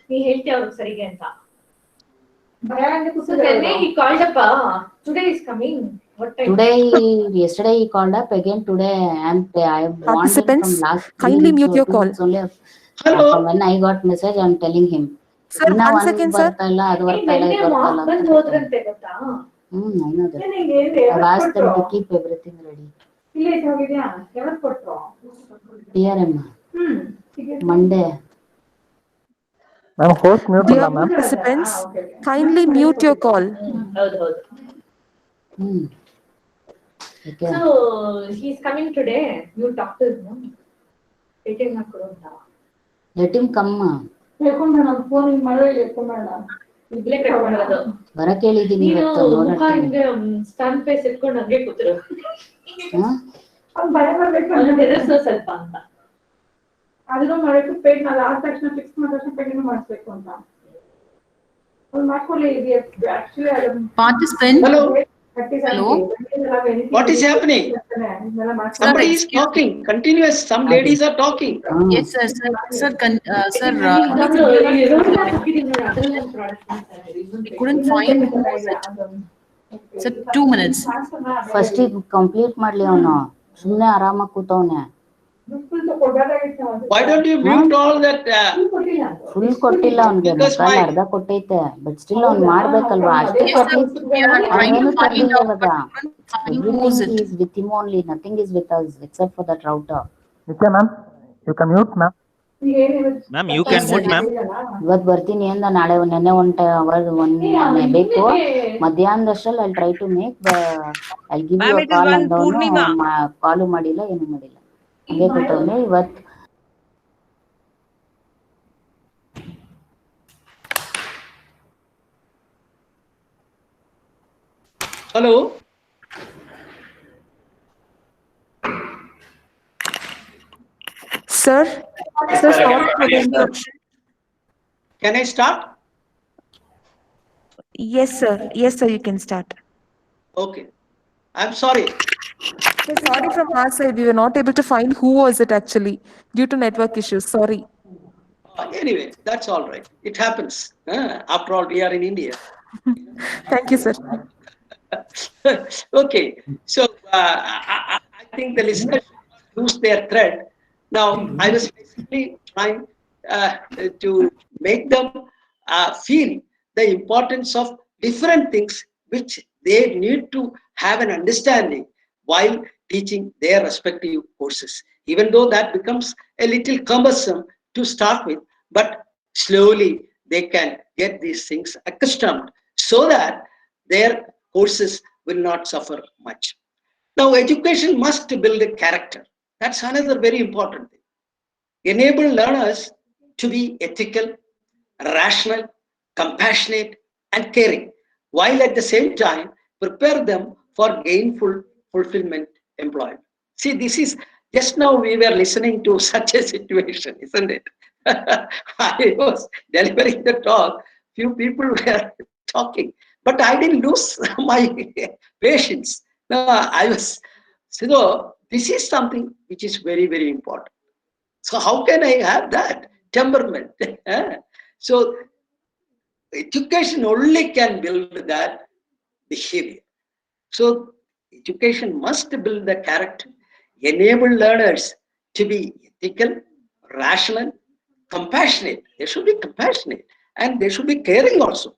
So then he called up. Today is coming. What time? Yesterday he called up again. Today I want him Participants, from last kindly mute your call. only. Hello. From when I got message, I'm telling him. Sir, 1 second, sir. I know that. I've asked them to keep everything ready. TRM. Monday. Dear participants, kindly mute your call. Okay. So he's coming today. You talk to him. Let him come. ಬರಕ್ಕೆ ಹೇಳಿದ್ದೀನಿ ಇವತ್ತು ನೋಡೋಣ. Stun face ಇಟ್ಕೊಂಡು ಹಂಗೆ ಕೂತಿರು. ಸ್ವಲ್ಪ ಅಂತ ಅದನ್ನು ಮಾಡಬೇಕು. ಪೇಡ್ ನಾನು ಆದ ತಕ್ಷಣ ಫಿಕ್ಸ್ ಮಾಡಿದ ತಕ್ಷಣ ಪೇಡ್ ಮಾಡಿಸ್ಬೇಕು ಅಂತ ಮಾಡ್ಕೊಳ್ಳಿ. Participant. Hello. What is happening? Somebody is talking. Continuous. Some ladies are talking. Yes, sir. Sir, we couldn't find who was it. Sir, 2 minutes. First complete ಮಾಡ್ಲಿ ಅವನು. ಸುಮ್ಮನೆ ಆರಾಮಾಗಿ ಕೂತವನೆ. Why don't you mute all that? Full ಕೊಟ್ಟಿಲ್ಲ ಅವನಿಗೆ. ಮುಕ್ಕಾಲು ಅರ್ಧ ಕೊಟ್ಟೈತೆ. But still ಅವ್ನು ಮಾಡ್ಬೇಕಲ್ವಾ? ಅಷ್ಟೇ ಕೊಟ್ಟಿ ಅವನೇನು ತರಲಿಲ್ಲ ಇವಾಗ. Everything is with him only. Nothing is with us except for that router. Okay, ma'am. You can mute, ma'am. Ma'am, you can mute, ma'am. ಇವತ್ತು ಬರ್ತೀನಿ ಅಂದ. ನಾಳೆ ನೆನ್ನೆ ಒಂದು ಬೇಕು. ಮಧ್ಯಾಹ್ನದಷ್ಟರಲ್ಲಿ I'll try to make I'll give you a call ಅಂದವನು ಕಾಲು ಮಾಡಿಲ್ಲ, ಏನು ಮಾಡಿಲ್ಲ. ಹಂಗೆ ಕೊಟ್ಟವನೆ ಇವತ್ತು. Hello. Sir, sorry for the interruption. Can I start? Yes, sir. Yes, sir. You can start. Okay. I'm sorry. So sorry from our side. We were not able to find who was it actually due to network issues. Sorry. Anyway, that's all right. It happens. After all, we are in India. Thank you, sir. Okay. So I think the listeners lose their thread. Now, I was basically trying to make them feel the importance of different things which they need to have an understanding while teaching their respective courses. Even though that becomes a little cumbersome to start with, but slowly they can get these things accustomed so that their courses will not suffer much. Now, education must build a character. That's another very important thing. Enable learners to be ethical, rational, compassionate, and caring, while at the same time prepare them for gainful fulfillment employment. See, this is just now we were listening to such a situation, isn't it? I was delivering the talk, few people were talking, but I didn't lose my patience. No, I was, so this is something which is very, very important. So how can I have that temperament? So education only can build that behavior. So education must build the character, enable learners to be ethical, rational, compassionate. They should be compassionate and they should be caring also,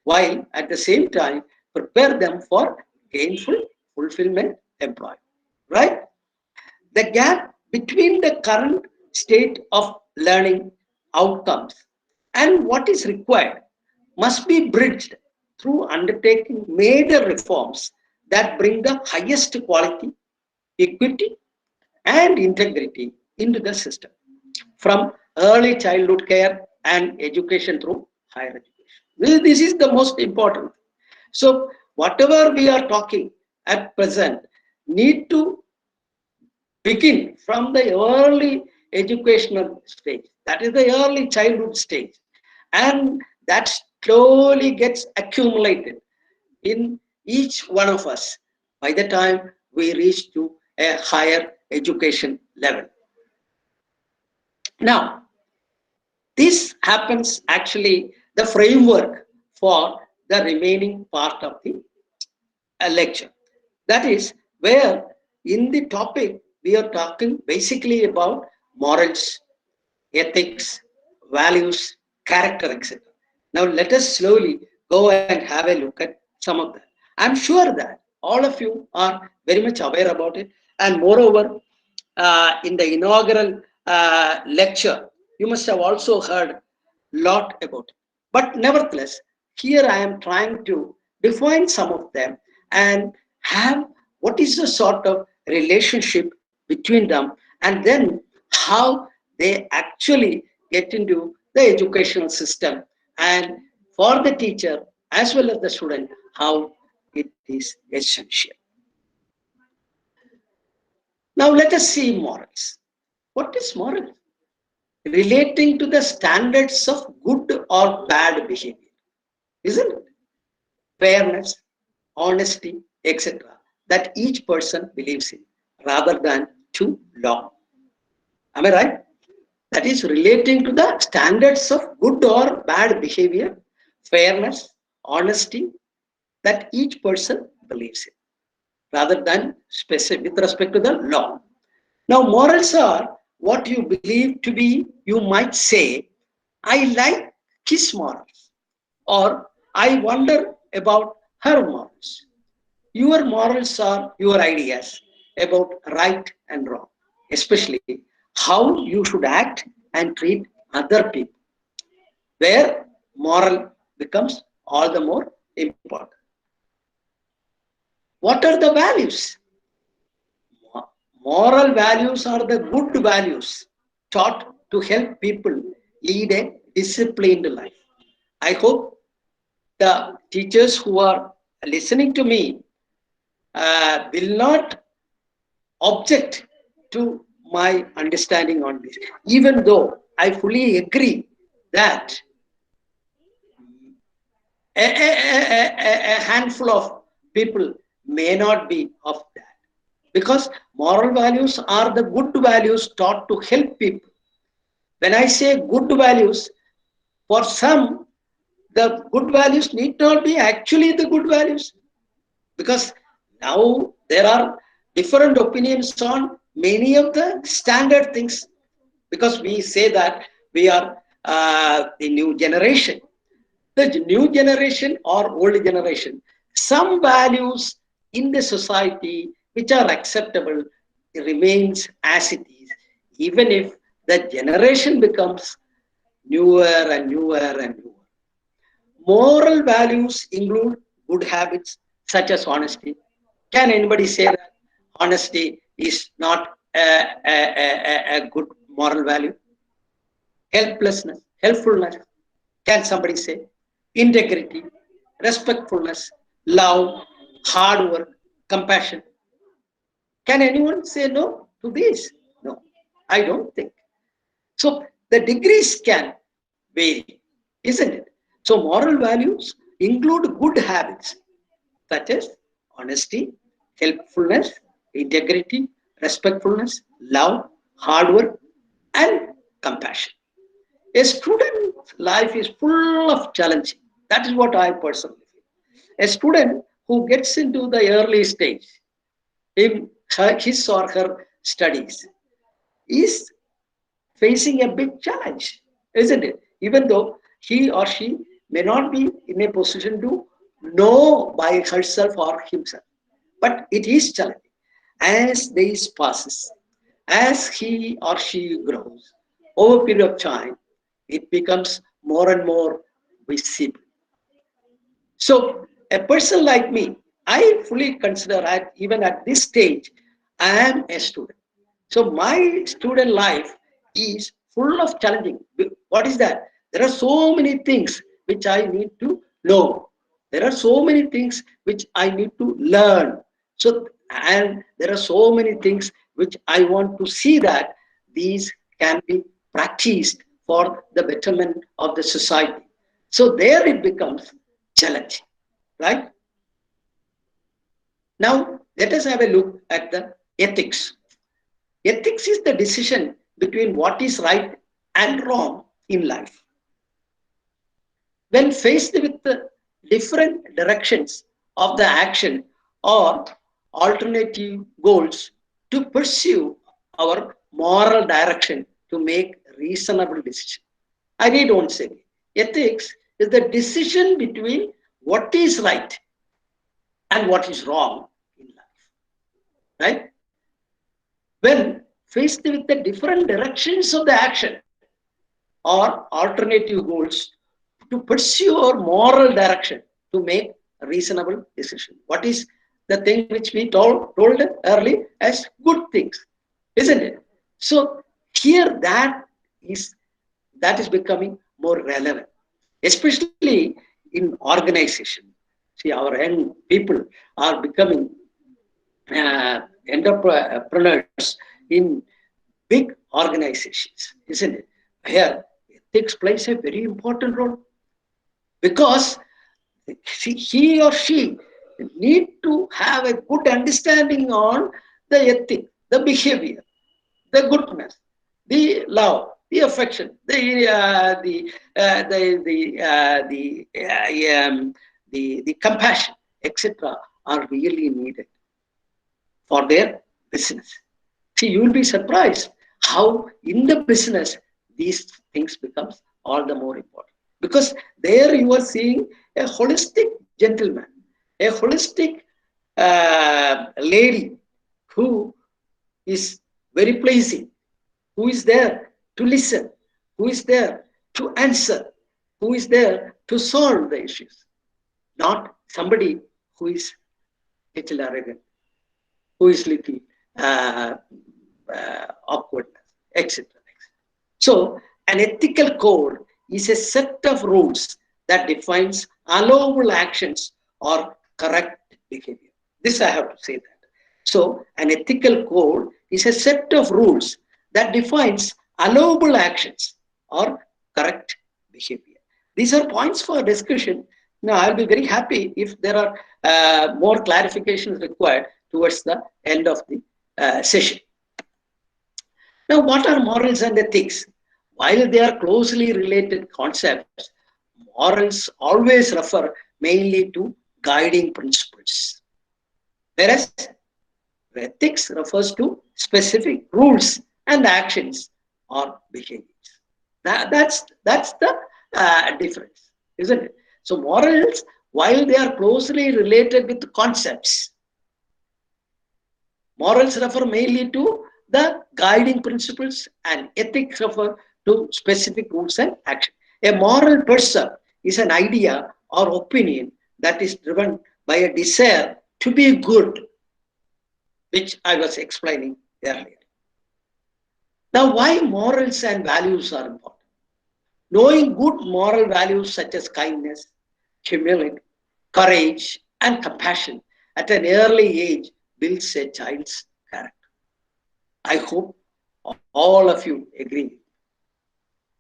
while at the same time prepare them for gainful fulfillment employment. Right? The gap between the current state of learning outcomes and what is required must be bridged through undertaking major reforms that bring the highest quality, equity, and integrity into the system, from early childhood care and education through higher education. This is the most important. So whatever we are talking at present need to begin from the early educational stage. That is the early childhood stage. And that slowly gets accumulated in each one of us by the time we reach to a higher education level. Now, this happens actually the framework for the remaining part of the lecture. That is where in the topic we are talking basically about morals, ethics, values, character, etc. Now let us slowly go and have a look at some of that. I'm sure that all of you are very much aware about it, and moreover, in the inaugural lecture, you must have also heard a lot about it. But nevertheless, here I am trying to define some of them and have what is the sort of relationship between them, and then how they actually get into the educational system, and for the teacher as well as the student, how it is essential. Now let us see morals. What is moral? Relating to the standards of good or bad behavior, isn't it? Fairness, honesty, etc. that each person believes in, rather than to law. Am I right? That is relating to the standards of good or bad behavior, fairness, honesty that each person believes in, rather than specific with respect to the law. Now, morals are what you believe to be. You might say, I like his morals, or I wonder about her morals. Your morals are your ideas about right and wrong, especially how you should act and treat other people, where moral becomes all the more important. What are the values? Moral values are the good values taught to help people lead a disciplined life. I hope the teachers who are listening to me will not object to my understanding on this, even though I fully agree that a handful of people may not be of that. Because moral values are the good values taught to help people. When I say good values, for some, the good values need not be actually the good values. Because now there are different opinions on many of the standard things. Because we say that we are the new generation. The new generation or old generation, some values in the society which are acceptable remains as it is, even if the generation becomes newer and newer and newer. Moral values include good habits such as honesty. Can anybody say that honesty is not a good moral value? Helpfulness. Can somebody say? Integrity, respectfulness, love, hard work, compassion. Can anyone say no to this? No, I don't think. So the degrees can vary, isn't it? So moral values include good habits such as honesty, helpfulness, integrity, respectfulness, love, hard work, and compassion. A student's life is full of challenges. That is what I personally feel. A student who gets into the early stage in his or her studies is facing a big challenge, isn't it? Even though he or she may not be in a position to know by herself or himself, but it is challenging. As days passes, as he or she grows, over a period of time, it becomes more and more visible. So a person like me, I fully consider that even at this stage, I am a student. So my student life is full of challenging. What is that? There are so many things which I need to know. There are so many things which I need to learn. So, and there are so many things which I want to see that these can be practiced for the betterment of the society. So there it becomes challenging, right? Now, let us have a look at the ethics. Ethics is the decision between what is right and wrong in life. When faced with the different directions of the action or alternative goals to pursue our moral direction to make reasonable decision. I need not say, ethics is the decision between what is right and what is wrong in life, right? When faced with the different directions of the action or alternative goals to pursue our moral direction to make a reasonable decision. What is the thing which we told early as good things, isn't it? So here that is becoming more relevant, especially in organization. See, our young people are becoming entrepreneurs in big organizations, isn't it? Here, ethics plays a very important role because he or she need to have a good understanding on the ethic, the behavior, the goodness, the love, the affection, the compassion, etc., are really needed for their business. See, you will be surprised how in the business these things becomes all the more important. Because there you are seeing a holistic gentleman, a holistic lady who is very pleasing, who is there to listen, who is there to answer, who is there to solve the issues. Not somebody who is little arrogant, who is little awkwardness, etc. So an ethical code is a set of rules that defines allowable actions or correct behavior. This I have to say that. So an ethical code is a set of rules that defines allowable actions or correct behavior. These are points for discussion. Now, I'll be very happy if there are more clarifications required towards the end of the session. Now, what are morals and ethics? While they are closely related concepts, morals always refer mainly to guiding principles, whereas ethics refers to specific rules and actions or behaviors. That's the difference, isn't it? So morals, while they are closely related with concepts, morals refer mainly to the guiding principles and ethics refer to specific rules and action. A moral person is an idea or opinion that is driven by a desire to be good, which I was explaining earlier. Now, why morals and values are important? Knowing good moral values such as kindness, humility, courage, and compassion at an early age builds a child's character. I hope all of you agree.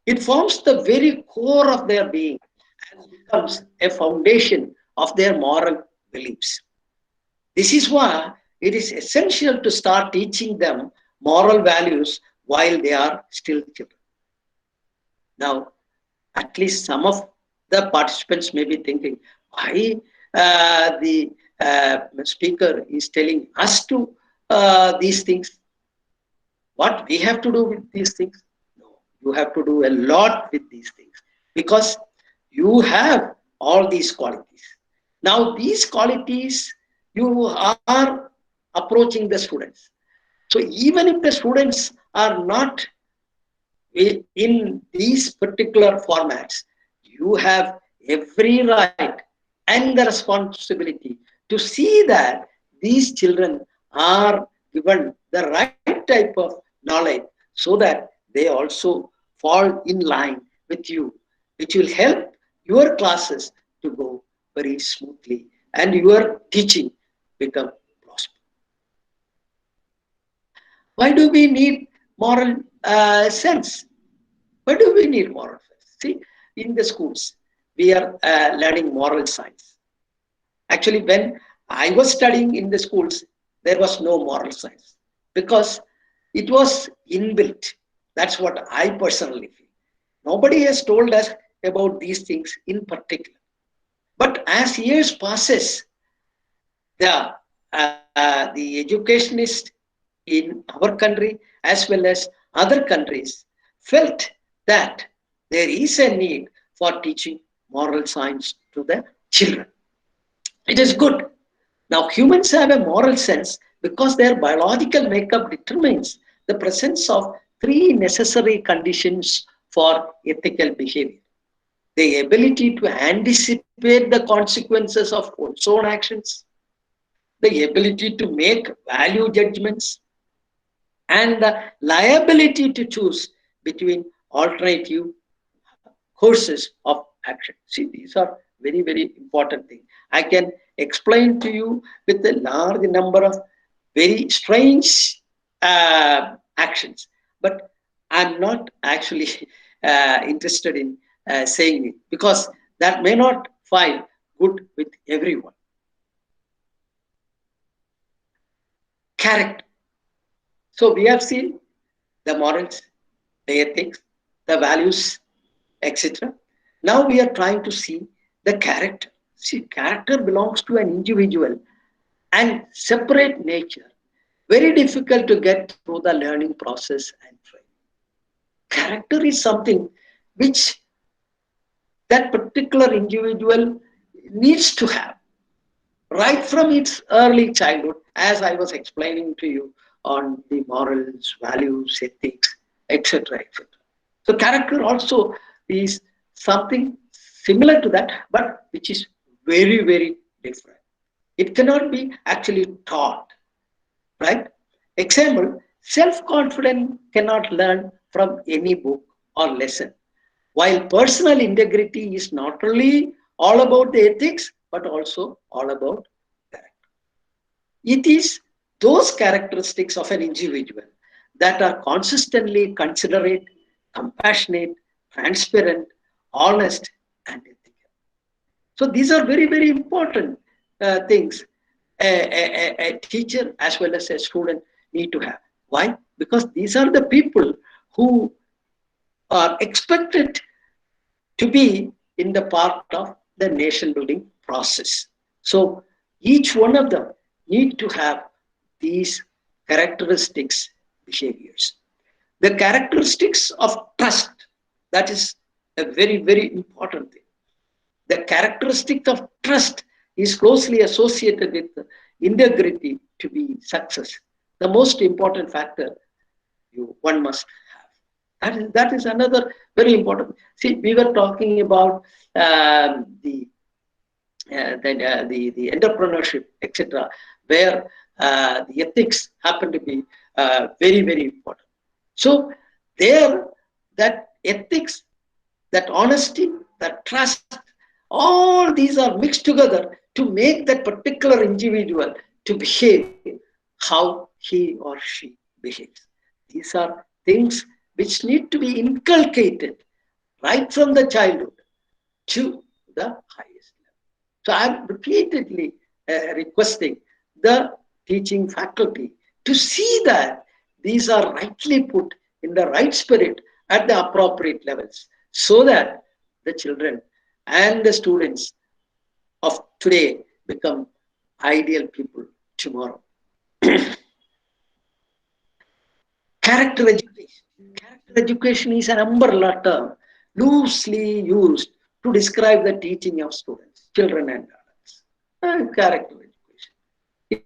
It forms the very core of their being and becomes a foundation of their moral beliefs. This is why it is essential to start teaching them moral values while they are still children. Now, at least some of the participants may be thinking, why the speaker is telling us to these things? What we have to do with these things? No, you have to do a lot with these things because you have all these qualities. Now, these qualities you are approaching the students. So even if the students are not in these particular formats, you have every right and the responsibility to see that these children are given the right type of knowledge so that they also fall in line with you, which will help your classes to go very smoothly and your teaching become prosperous. Why do we need moral sense? Why do we need moral sense? See, in the schools, we are learning moral science. Actually, when I was studying in the schools, there was no moral science because it was inbuilt. That's what I personally feel. Nobody has told us about these things in particular. But as years passes, the educationists in our country as well as other countries felt that there is a need for teaching moral science to the children. It is good. Now, humans have a moral sense because their biological makeup determines the presence of three necessary conditions for ethical behavior: the ability to anticipate the consequences of one's own actions, the ability to make value judgments, and the liability to choose between alternative courses of action. See, these are very, very important things. I can explain to you with a large number of very strange actions, but I'm not actually interested in saying it because that may not find good with everyone. Character. So we have seen the morals, the ethics, the values, etc. Now we are trying to see the character. See, character belongs to an individual and separate nature. Very difficult to get through the learning process and training. Character is something which that particular individual needs to have right from its early childhood, as I was explaining to you on the morals, values, ethics, etc., etc. So character also is something similar to that, but which is very, very different. It cannot be actually taught, right? Example, self-confidence cannot learn from any book or lesson, while personal integrity is not only all about the ethics, but also all about character. It is those characteristics of an individual that are consistently considerate, compassionate, transparent, honest, and ethical. So these are very, very important things a teacher as well as a student need to have. Why? Because these are the people who are expected to be in the part of the nation building process. So each one of them need to have these characteristics, behaviors. The characteristics of trust, that is a very, very important thing. The characteristic of trust is closely associated with integrity to be success. The most important factor one must have. That is another very important. See, we were talking about the entrepreneurship, etc., where the ethics happen to be very, very important. So there, that ethics, that honesty, that trust, all these are mixed together to make that particular individual to behave how he or she behaves. These are things which need to be inculcated right from the childhood to the highest level. So I'm repeatedly requesting the teaching faculty to see that these are rightly put in the right spirit at the appropriate levels so that the children and the students of today become ideal people tomorrow. Character education. Character education is an umbrella term loosely used to describe the teaching of students, children and adults. Character education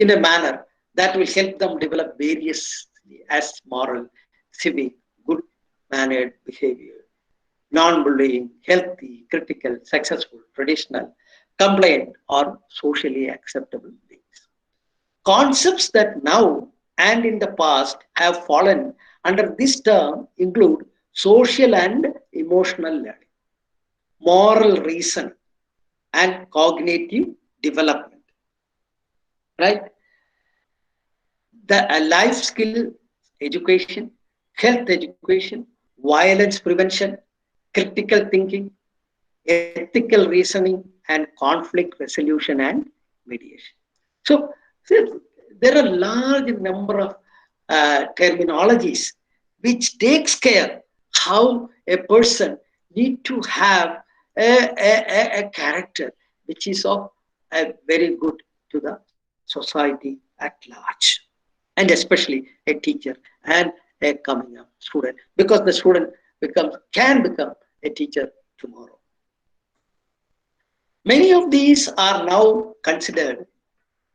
in a manner that will help them develop various as moral, civic, good-mannered behavior, non-bullying, healthy, critical, successful, traditional, compliant, or socially acceptable things. Concepts that now and in the past have fallen under this term include social and emotional learning, moral reason, and cognitive development. Right? The life skill education, health education, violence prevention, critical thinking, ethical reasoning, and conflict resolution and mediation. So there are a large number of terminologies which takes care how a person need to have a character which is of very good to the society at large, and especially a teacher and a coming up student, because the student can become a teacher tomorrow. Many of these are now considered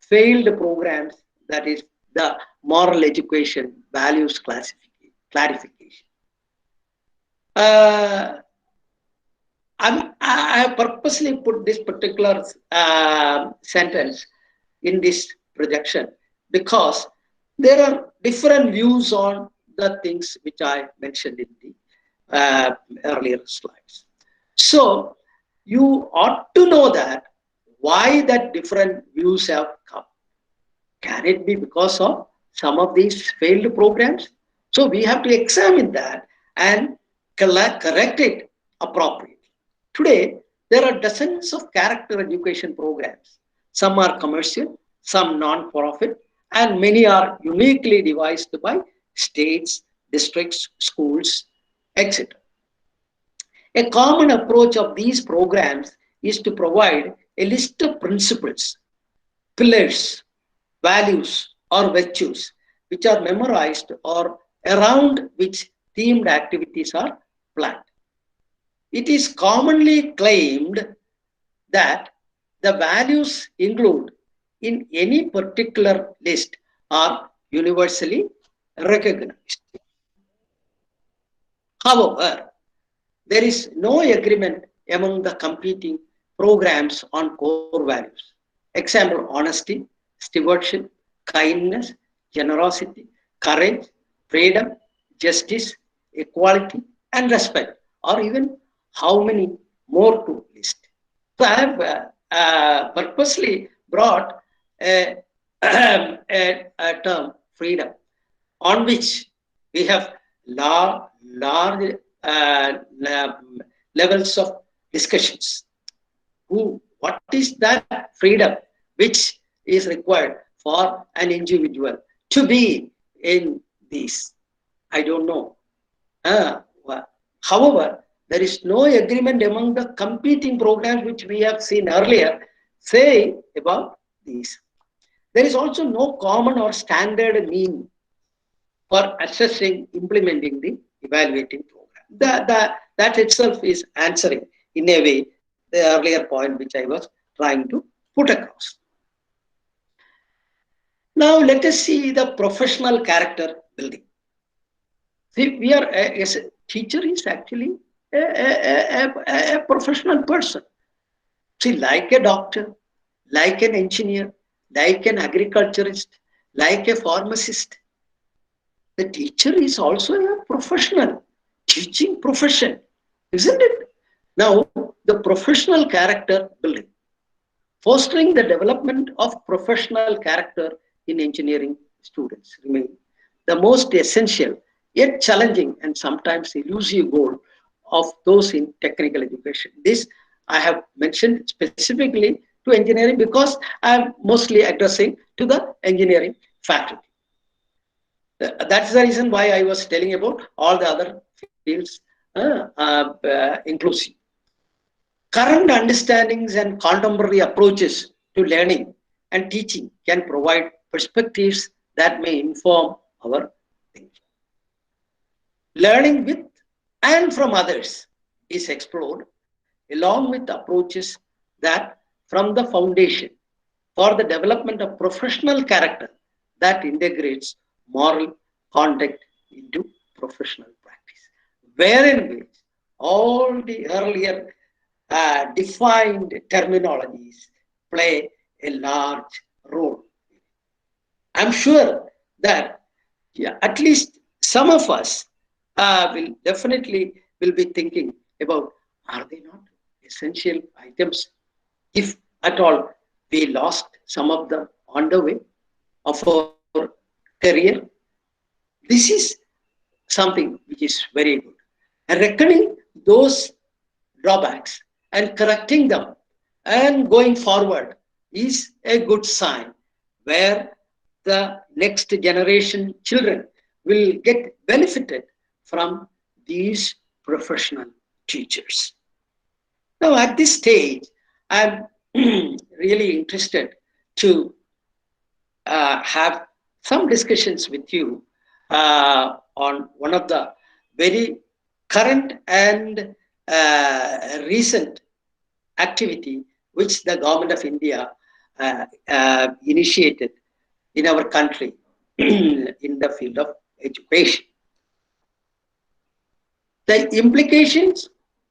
failed programs, that is the moral education values clarification. I have purposely put this particular sentence in this projection because there are different views on the things which I mentioned in the earlier slides. So you ought to know that why that different views have come. Can it be because of some of these failed programs? So we have to examine that and correct it appropriately. Today, there are dozens of character education programs. Some are commercial, some non-profit, and many are uniquely devised by states, districts, schools, etc. A common approach of these programs is to provide a list of principles, pillars, values, or virtues which are memorized or around which themed activities are planned. It is commonly claimed that the values included in any particular list are universally recognized. However, there is no agreement among the competing programs on core values. Example, honesty, stewardship, kindness, generosity, courage, freedom, justice, equality, and respect, or even how many more to list. So I have purposely brought a term, freedom, on which we have large levels of discussions. What is that freedom which is required for an individual to be in this? I don't know. However, there is no agreement among the competing programs which we have seen earlier saying about these. There is also no common or standard mean for assessing, implementing the evaluating program. That itself is answering in a way the earlier point which I was trying to put across. Now let us see the professional character building. See, we are as a teacher is actually a professional person. See, like a doctor, like an engineer, like an agriculturist, like a pharmacist, the teacher is also a professional, teaching profession, isn't it? Now, the professional character building, fostering the development of professional character in engineering students remain the most essential, yet challenging and sometimes elusive goal of those in technical education. This I have mentioned specifically to engineering because I am mostly addressing to the engineering faculty. That's the reason why I was telling about all the other fields inclusive. Current understandings and contemporary approaches to learning and teaching can provide perspectives that may inform our thinking. Learning with and from others is explored along with approaches that from the foundation for the development of professional character that integrates moral conduct into professional practice, wherein which all the earlier defined terminologies play a large role. I'm sure that at least some of us will definitely be thinking about, are they not essential items? If at all we lost some of them on the way of our career, this is something which is very good. And reckoning those drawbacks and correcting them and going forward is a good sign where the next generation children will get benefited from these professional teachers. Now, at this stage, I'm really interested to have some discussions with you on one of the very current and recent activity which the government of India initiated in our country in the field of education. The implications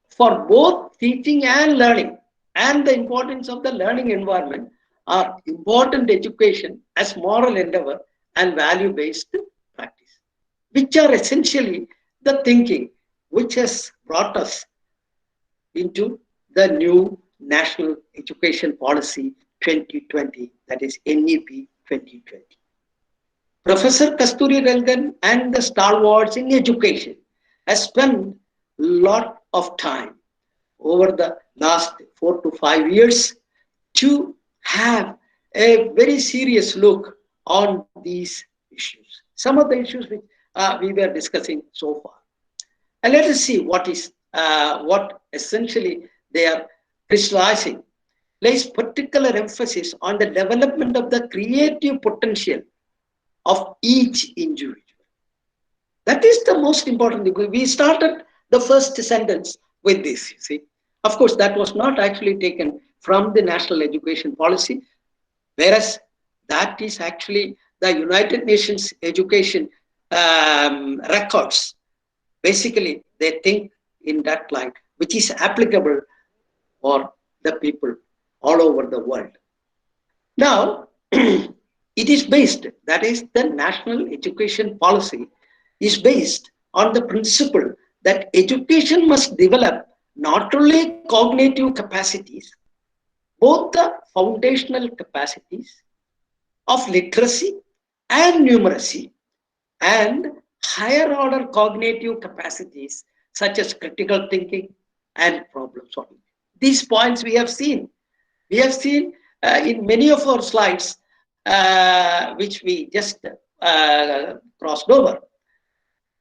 for both teaching and learning and the importance of the learning environment are important education as moral endeavor and value-based practice, which are essentially the thinking which has brought us into the new National Education Policy 2020, that is NEP 2020. Professor Kasturi Rangan and the stalwarts in education has spent a lot of time over the last 4 to 5 years to have a very serious look on these issues. Some of the issues which we were discussing so far. And let us see what essentially they are crystallizing. Lays particular emphasis on the development of the creative potential of each individual. That is the most important thing. We started the first sentence with this, you see. Of course, that was not actually taken from the National Education Policy, whereas that is actually the United Nations Education records. Basically, they think in that light, which is applicable for the people all over the world. Now, it is based, that is the National Education Policy is based on the principle that education must develop not only cognitive capacities, both the foundational capacities of literacy and numeracy and higher order cognitive capacities such as critical thinking and problem solving. These points we have seen. We have seen in many of our slides, which we just crossed over.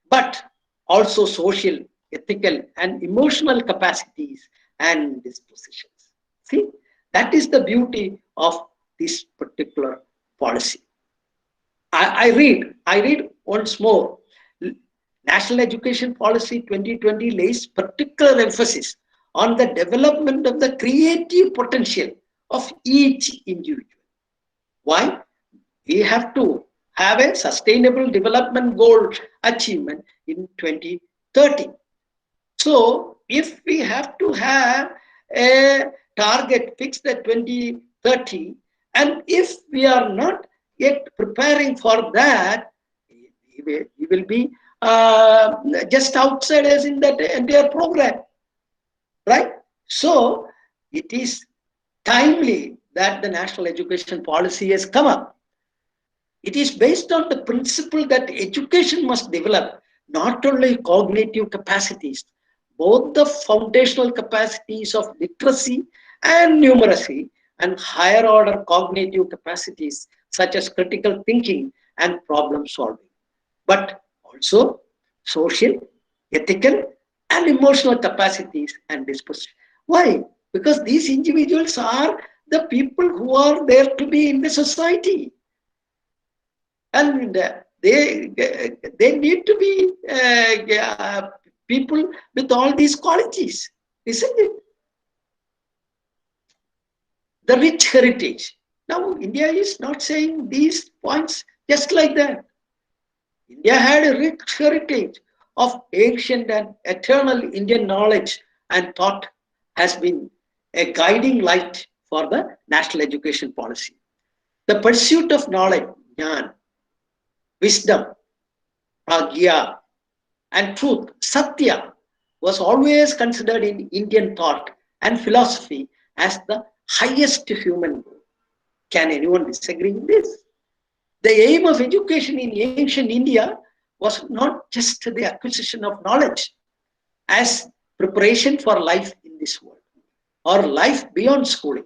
But also social, ethical, and emotional capacities and dispositions. See, that is the beauty of this particular policy. I read once more. National Education Policy 2020 lays particular emphasis on the development of the creative potential of each individual. Why? We have to have a sustainable development goal achievement in 2030. So, if we have to have a target fixed at 2030, and if we are not yet preparing for that, we will be just outsiders in that entire program, right? So, it is timely that the National Education Policy has come up. It is based on the principle that education must develop not only cognitive capacities, both the foundational capacities of literacy and numeracy and higher order cognitive capacities such as critical thinking and problem solving, but also social, ethical, and emotional capacities and disposition. Why? Because these individuals are the people who are there to be in the society. And they need to be people with all these qualities, isn't it? The rich heritage. Now, India is not saying these points just like that. India had a rich heritage of ancient and eternal Indian knowledge and thought has been a guiding light for the National Education Policy. The pursuit of knowledge, jnana, wisdom, pragya, and truth, satya, was always considered in Indian thought and philosophy as the highest human goal. Can anyone disagree with this? The aim of education in ancient India was not just the acquisition of knowledge as preparation for life in this world or life beyond schooling,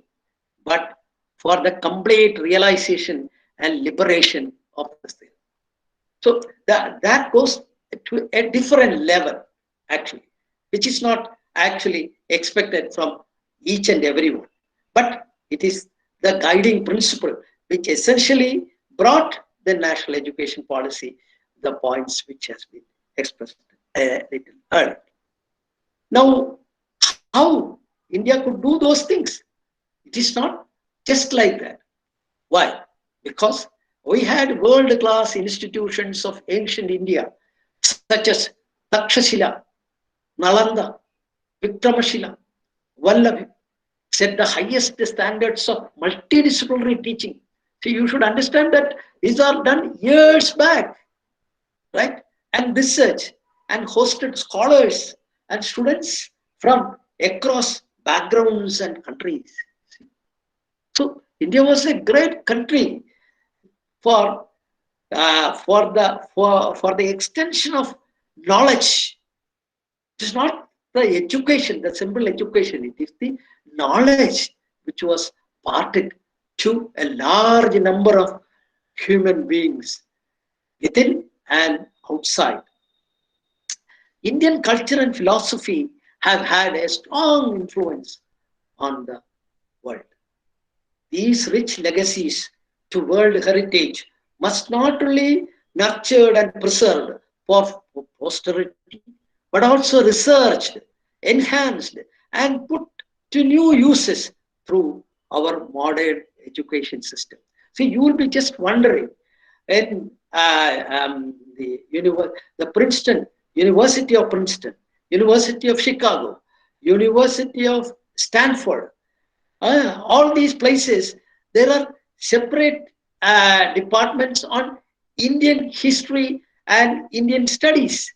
but for the complete realization and liberation of the self. So that goes to a different level, actually, which is not actually expected from each and everyone. But it is the guiding principle which essentially brought the national education policy, the points which has been expressed a little earlier. Now, how India could do those things? It is not just like that. Why? Because we had world-class institutions of ancient India, such as Takshashila, Nalanda, Vikramashila, Vallabhi, set the highest standards of multidisciplinary teaching. So you should understand that these are done years back, right? And research and hosted scholars and students from across backgrounds and countries. So India was a great country for the extension of knowledge. It is not the education, the simple education. It is the knowledge which was parted to a large number of human beings within and outside. Indian culture and philosophy have had a strong influence on the world. These rich legacies to world heritage must not only nurtured and preserved for posterity, but also researched, enhanced, and put to new uses through our modern education system. See, you will be just wondering, in the Princeton, University of Princeton, University of Chicago, University of Stanford, all these places, there are separate departments on Indian history and Indian studies,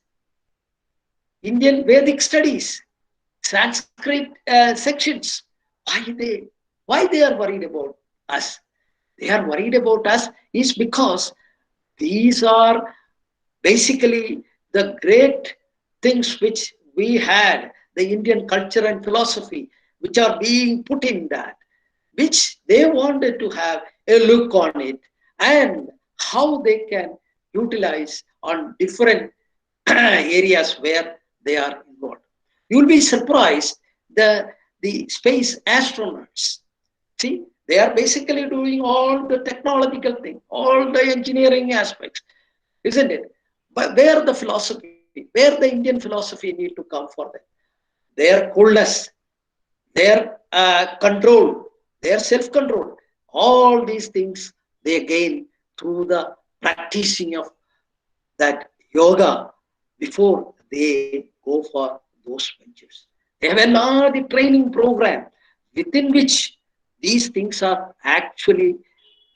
Indian Vedic studies, Sanskrit sections. Why they are worried about us? They are worried about us is because these are basically the great things which we had, the Indian culture and philosophy, which are being put in that, which they wanted to have a look on it and how they can utilize on different areas where they are involved. You will be surprised, the space astronauts, see, they are basically doing all the technological thing, all the engineering aspects, isn't it? But where the philosophy, where the Indian philosophy need to come for them? Their coolness, their control, their self-control, all these things they gain through the practicing of that yoga before they go for those ventures. They have a large training program within which these things are actually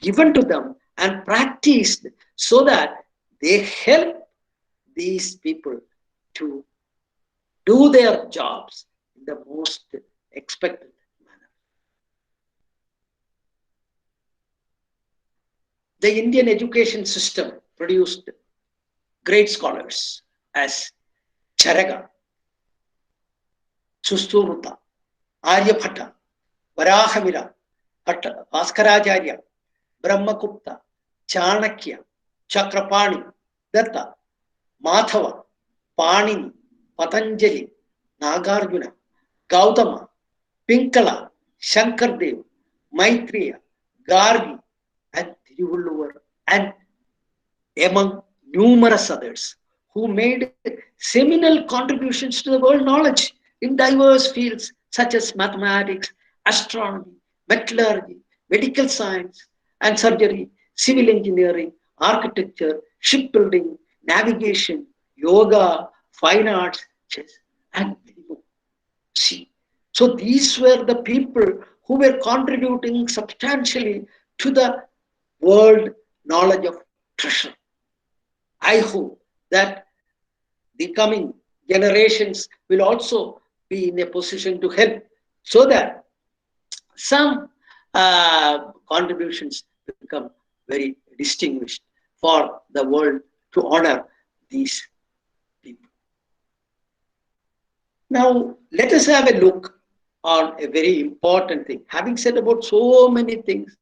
given to them and practiced so that they help these people to do their jobs in the most expected manner. The Indian education system produced great scholars as Charaka, Susturuta, Aryabhatta, Varahamila, Bhaskaracharya, Brahmagupta, Chanakya, Chakrapani, Datta, Madhava, Panini, Patanjali, Nagarjuna, Gautama, Pinkala, Shankardev, Maitreya, Gargi, and Thiruvalluvar, and among numerous others who made seminal contributions to the world knowledge in diverse fields such as mathematics, astronomy, metallurgy, medical science and surgery, civil engineering, architecture, shipbuilding, navigation, yoga, fine arts, chess, and many more. See, so these were the people who were contributing substantially to the world knowledge of treasure. I hope that the coming generations will also be in a position to help so that some contributions become very distinguished for the world to honor these people. Now, let us have a look on a very important thing. Having said about so many things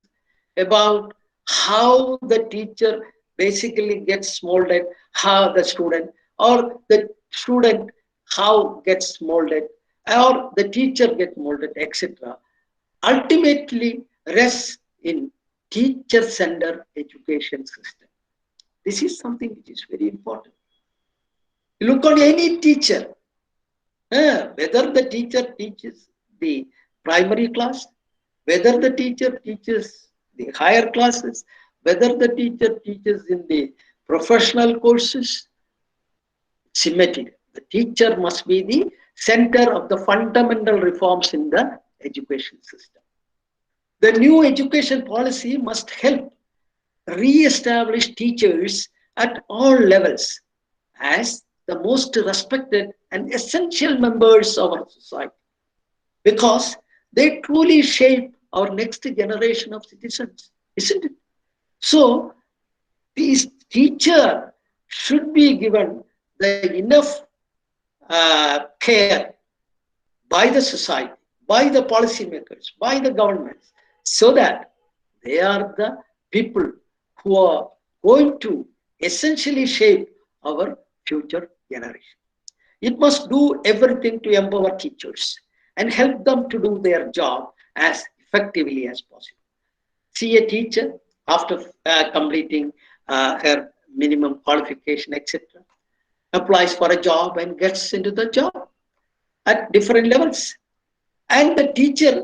about how the teacher basically gets molded, how the student or the student how gets molded, or the teacher get molded, etc., ultimately rests in teacher-centered education system. This is something which is very important. You look on any teacher, whether the teacher teaches the primary class, whether the teacher teaches the higher classes, whether the teacher teaches in the professional courses, symmetry. The teacher must be the center of the fundamental reforms in the education system. The new education policy must help re-establish teachers at all levels as the most respected and essential members of our society, because they truly shape our next generation of citizens, isn't it? So, these teachers should be given the enough care by the society, by the policymakers, by the governments, so that they are the people who are going to essentially shape our future generation. It must do everything to empower teachers and help them to do their job as effectively as possible. See a teacher after completing her minimum qualification, etc., applies for a job and gets into the job at different levels. And the teacher,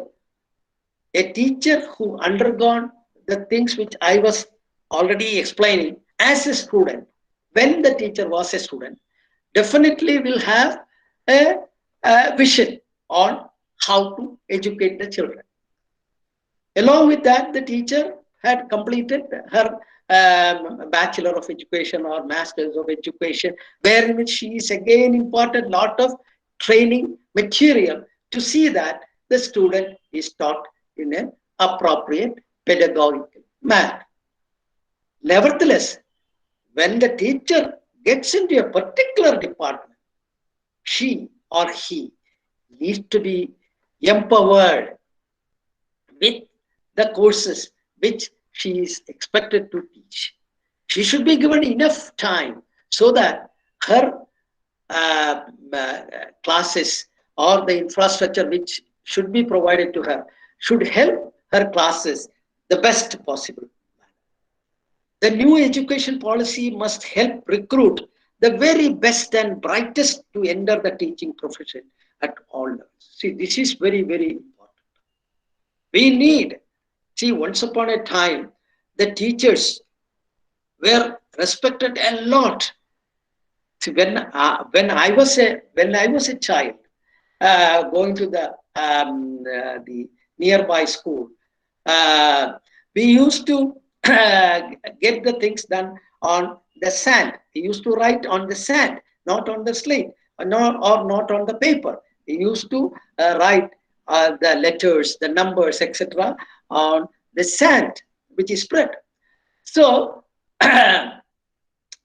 a teacher who undergone the things which I was already explaining as a student, when the teacher was a student, definitely will have a vision on how to educate the children. Along with that, the teacher had completed her Bachelor of Education or Masters of Education, wherein she is again imparted a lot of training material to see that the student is taught in an appropriate pedagogical manner. Nevertheless, when the teacher gets into a particular department, she or he needs to be empowered with the courses which she is expected to teach. She should be given enough time so that her classes or the infrastructure which should be provided to her should help her classes the best possible. The new education policy must help recruit the very best and brightest to enter the teaching profession at all levels. See, this is very, very important. We need, see, once upon a time, the teachers were respected a lot. See, when I was a child, going to the nearby school, we used to get the things done on the sand. We used to write on the sand, not on the slate, or not on the paper. We used to write the letters, the numbers, etc., on the sand, which is spread. So,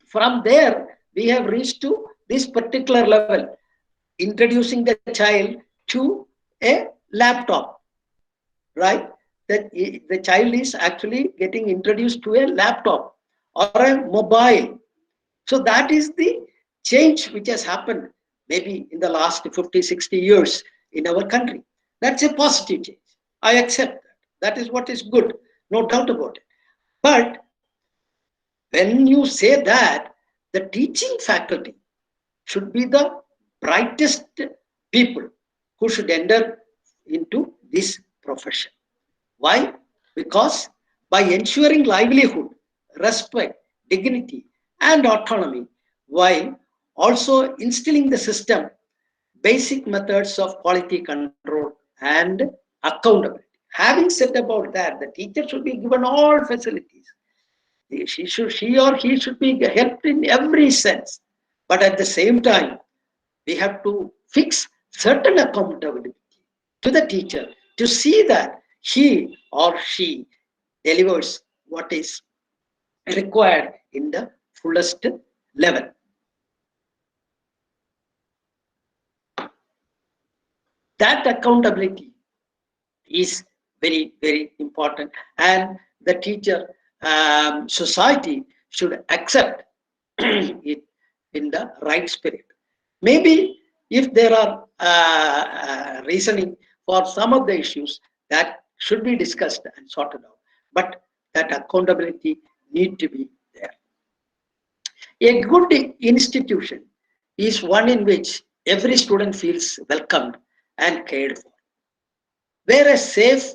from there, we have reached to this particular level, introducing the child to a laptop, right? That the child is actually getting introduced to a laptop or a mobile. So that is the change which has happened maybe in the last 50, 60 years in our country. That's a positive change. I accept that. That is what is good, no doubt about it. But when you say that, the teaching faculty should be the brightest people who should enter into this profession. Why? Because by ensuring livelihood, respect, dignity, and autonomy, while also instilling the system basic methods of quality control and accountability. Having said about that, the teacher should be given all facilities. She or he should be helped in every sense. But at the same time, we have to fix certain accountability to the teacher to see that he or she delivers what is required in the fullest level. That accountability is very, very important, and the teacher society should accept it in the right spirit. Maybe if there are reasoning for some of the issues that should be discussed and sorted out, but that accountability need to be there. A good institution is one in which every student feels welcomed and cared for, where a safe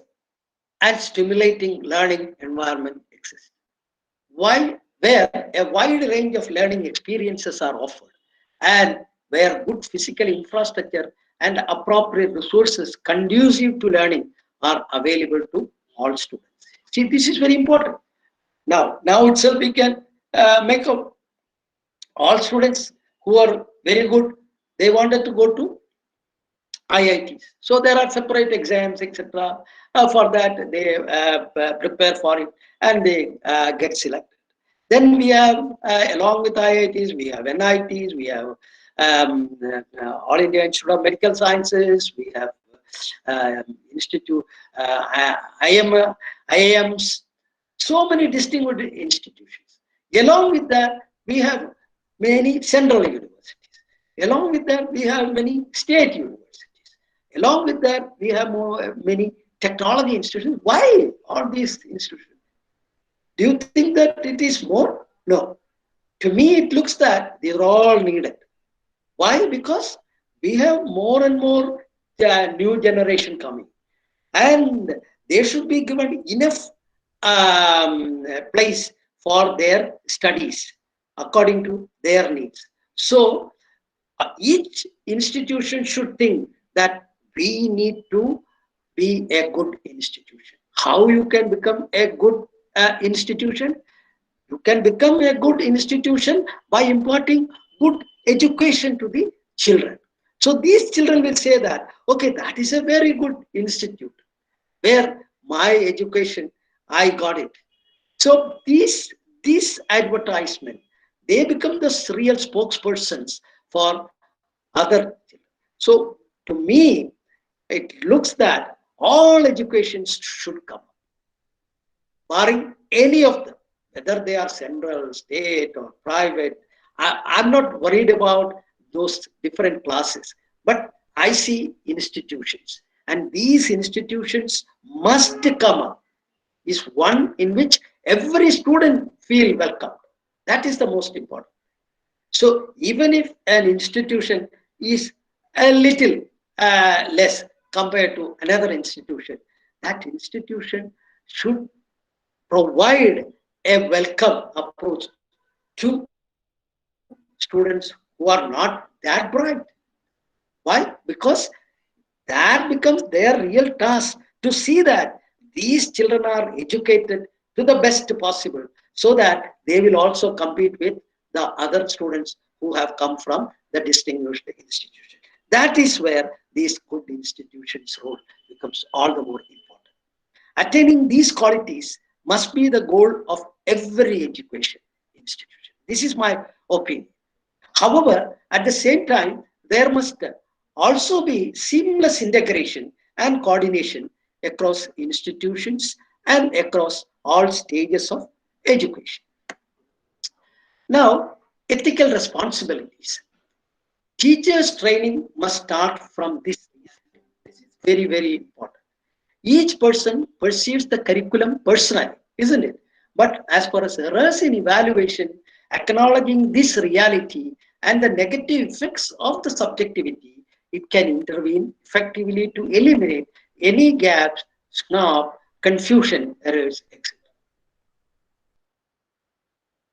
and stimulating learning environment exists, where a wide range of learning experiences are offered, and where good physical infrastructure and appropriate resources conducive to learning are available to all students. See, this is very important. Now itself we can make up all students who are very good, they wanted to go to IITs. So there are separate exams, etc. For that, they prepare for it and they get selected. Then we have, along with IITs, we have NITs, we have All India Institute of Medical Sciences, we have Institute, IIMs, so many distinguished institutions. Along with that, we have many central universities. Along with that, we have many state universities. Along with that, we have many technology institutions. Why all these institutions? Do you think that it is more? No. To me, it looks that these are all needed. Why? Because we have more and more new generation coming. And they should be given enough place for their studies according to their needs. So each institution should think that we need to be a good institution. How you can become a good institution? You can become a good institution by imparting good education to the children. So these children will say that, okay, that is a very good institute where my education, I got it. So these advertisement, they become the real spokespersons for other children. So to me, it looks that all educations should come, barring any of them, whether they are central, state, or private. I'm not worried about those different classes, but I see institutions, and these institutions must come up. Is one in which every student feel welcome. That is the most important. So even if an institution is a little less compared to another institution, that institution should provide a welcome approach to students who are not that bright. Why? Because that becomes their real task to see that these children are educated to the best possible, so that they will also compete with the other students who have come from the distinguished institution. That is where these good institutions' role becomes all the more important. Attaining these qualities must be the goal of every education institution. This is my opinion. However, at the same time, there must also be seamless integration and coordination across institutions and across all stages of education. Now, ethical responsibilities. Teachers' training must start from this. This is very, very important. Each person perceives the curriculum personally, isn't it? But as far as errors in evaluation, acknowledging this reality and the negative effects of the subjectivity, it can intervene effectively to eliminate any gaps, snub, confusion, errors, etc.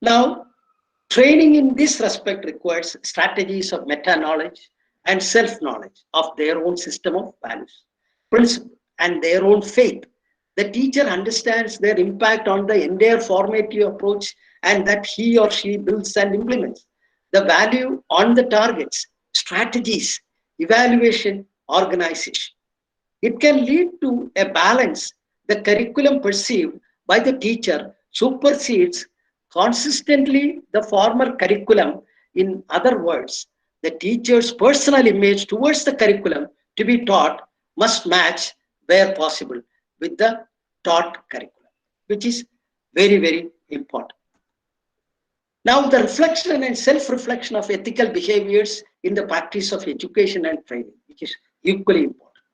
Now, training in this respect requires strategies of meta-knowledge and self-knowledge of their own system of values, principles, and their own faith. The teacher understands their impact on the entire formative approach, and that he or she builds and implements the value on the targets, strategies, evaluation, organization. It can lead to a balance. The curriculum perceived by the teacher supersedes consistently the former curriculum. In other words, the teacher's personal image towards the curriculum to be taught must match, where possible, with the taught curriculum, which is very, very important. Now, the reflection and self-reflection of ethical behaviors in the practice of education and training, which is equally important.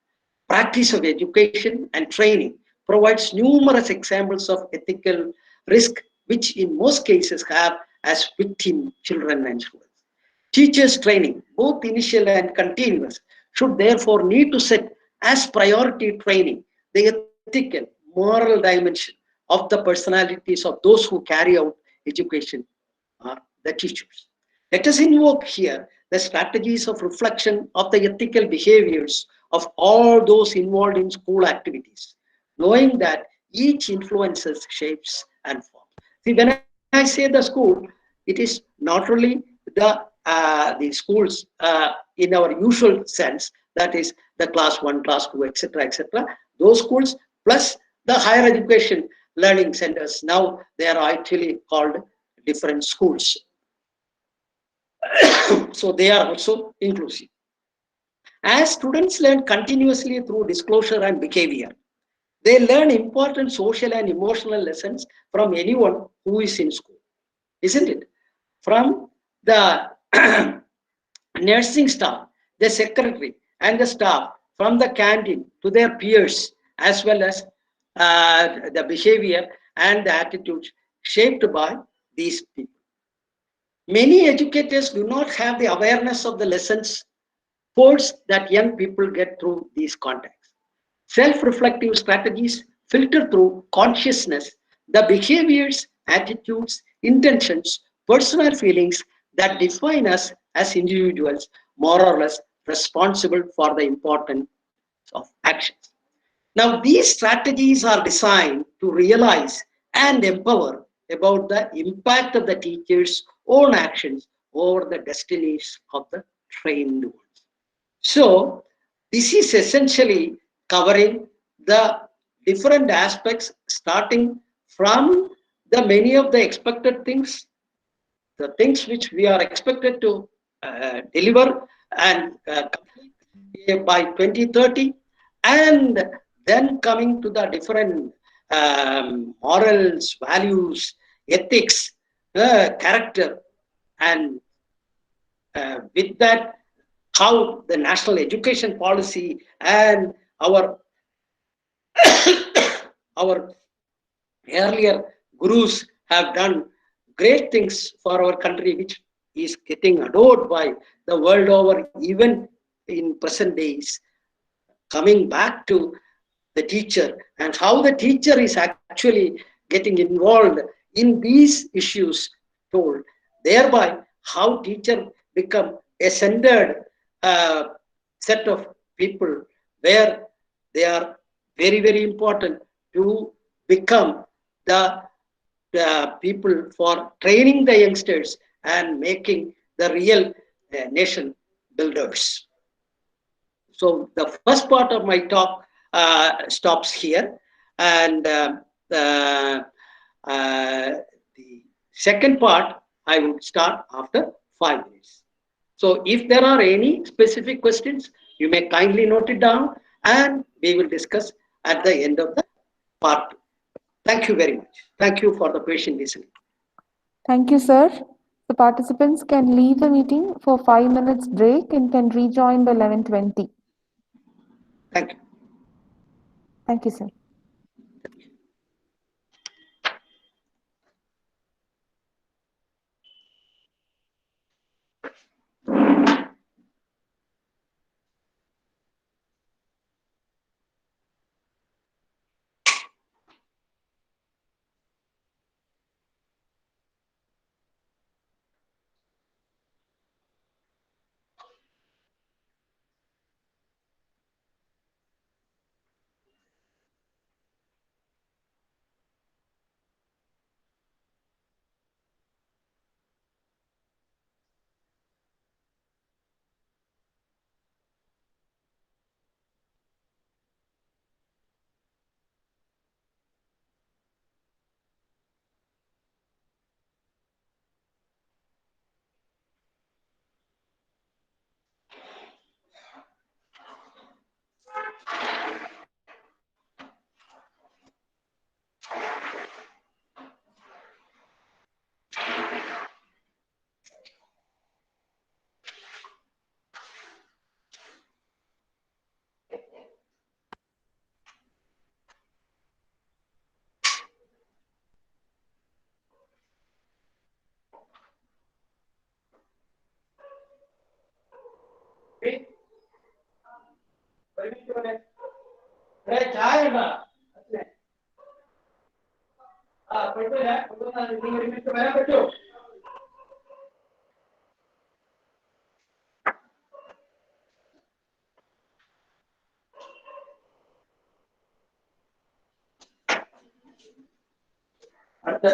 Practice of education and training provides numerous examples of ethical risk, which in most cases have as victim children and students. Teachers' training, both initial and continuous, should therefore need to set as priority training the ethical, moral dimension of the personalities of those who carry out education are the teachers. Let us invoke here the strategies of reflection of the ethical behaviors of all those involved in school activities, knowing that each influences, shapes, and forms. See, when I say the school, it is not only the schools in our usual sense, that is the class 1, class 2, etc., etc. Those schools plus the higher education learning centers. Now they are actually called different schools. So they are also inclusive. As students learn continuously through disclosure and behavior, they learn important social and emotional lessons from anyone who is in school, isn't it? From the nursing staff, the secretary, and the staff, from the canteen to their peers, as well as the behavior and the attitudes shaped by these people. Many educators do not have the awareness of the lessons force that young people get through these contacts. Self-reflective strategies filter through consciousness the behaviors, attitudes, intentions, personal feelings that define us as individuals, more or less responsible for the importance of actions. Now, these strategies are designed to realize and empower about the impact of the teacher's own actions over the destinies of the trained ones. So, this is essentially covering the different aspects, starting from the many of the expected things, the things which we are expected to deliver and complete by 2030, and then coming to the different morals, values, ethics, character, and with that, how the national education policy and our our earlier gurus have done great things for our country, which is getting adored by the world over, even in present days. Coming back to the teacher and how the teacher is actually getting involved in these issues told, thereby how teacher become a centered set of people where they are very, very important to become the people for training the youngsters and making the real nation builders. So the first part of my talk stops here, and the second part I will start after 5 minutes. So if there are any specific questions, you may kindly note it down, and we will discuss at the end of the part 2. Thank you very much. Thank you for the patient listening. Thank you, sir. The participants can leave the meeting for 5 minutes break and can rejoin by 11:20. Thank you. Thank you, sir. ചായ ഉണ്ടോ? കുഴപ്പമില്ല, നിങ്ങൾ ഒരുമിച്ച് വരാൻ പറ്റുമോ? അടുത്ത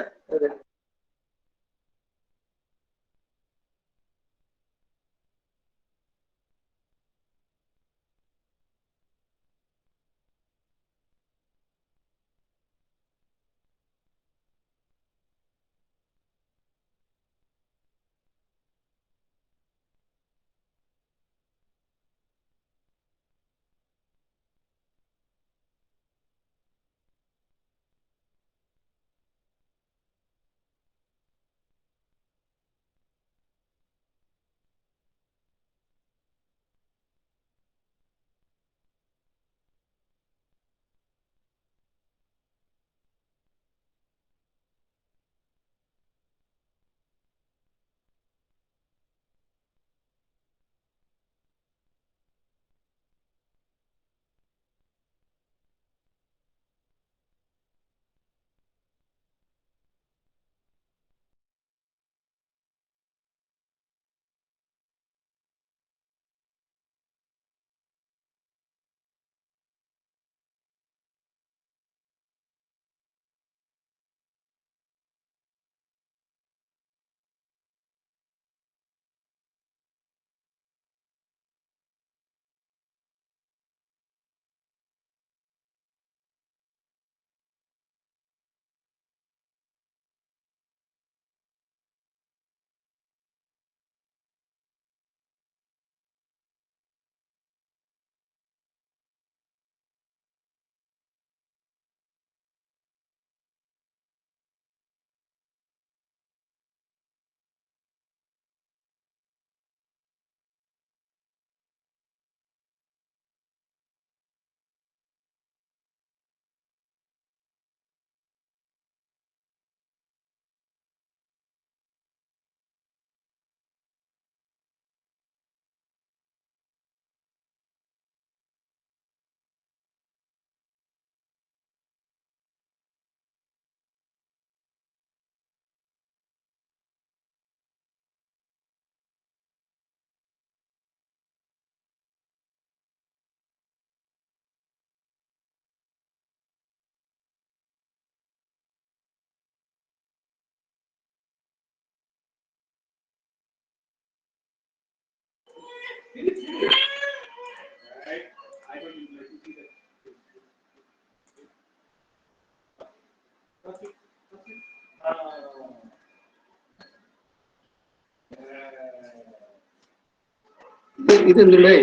ഇതെന്തുള്ളേ,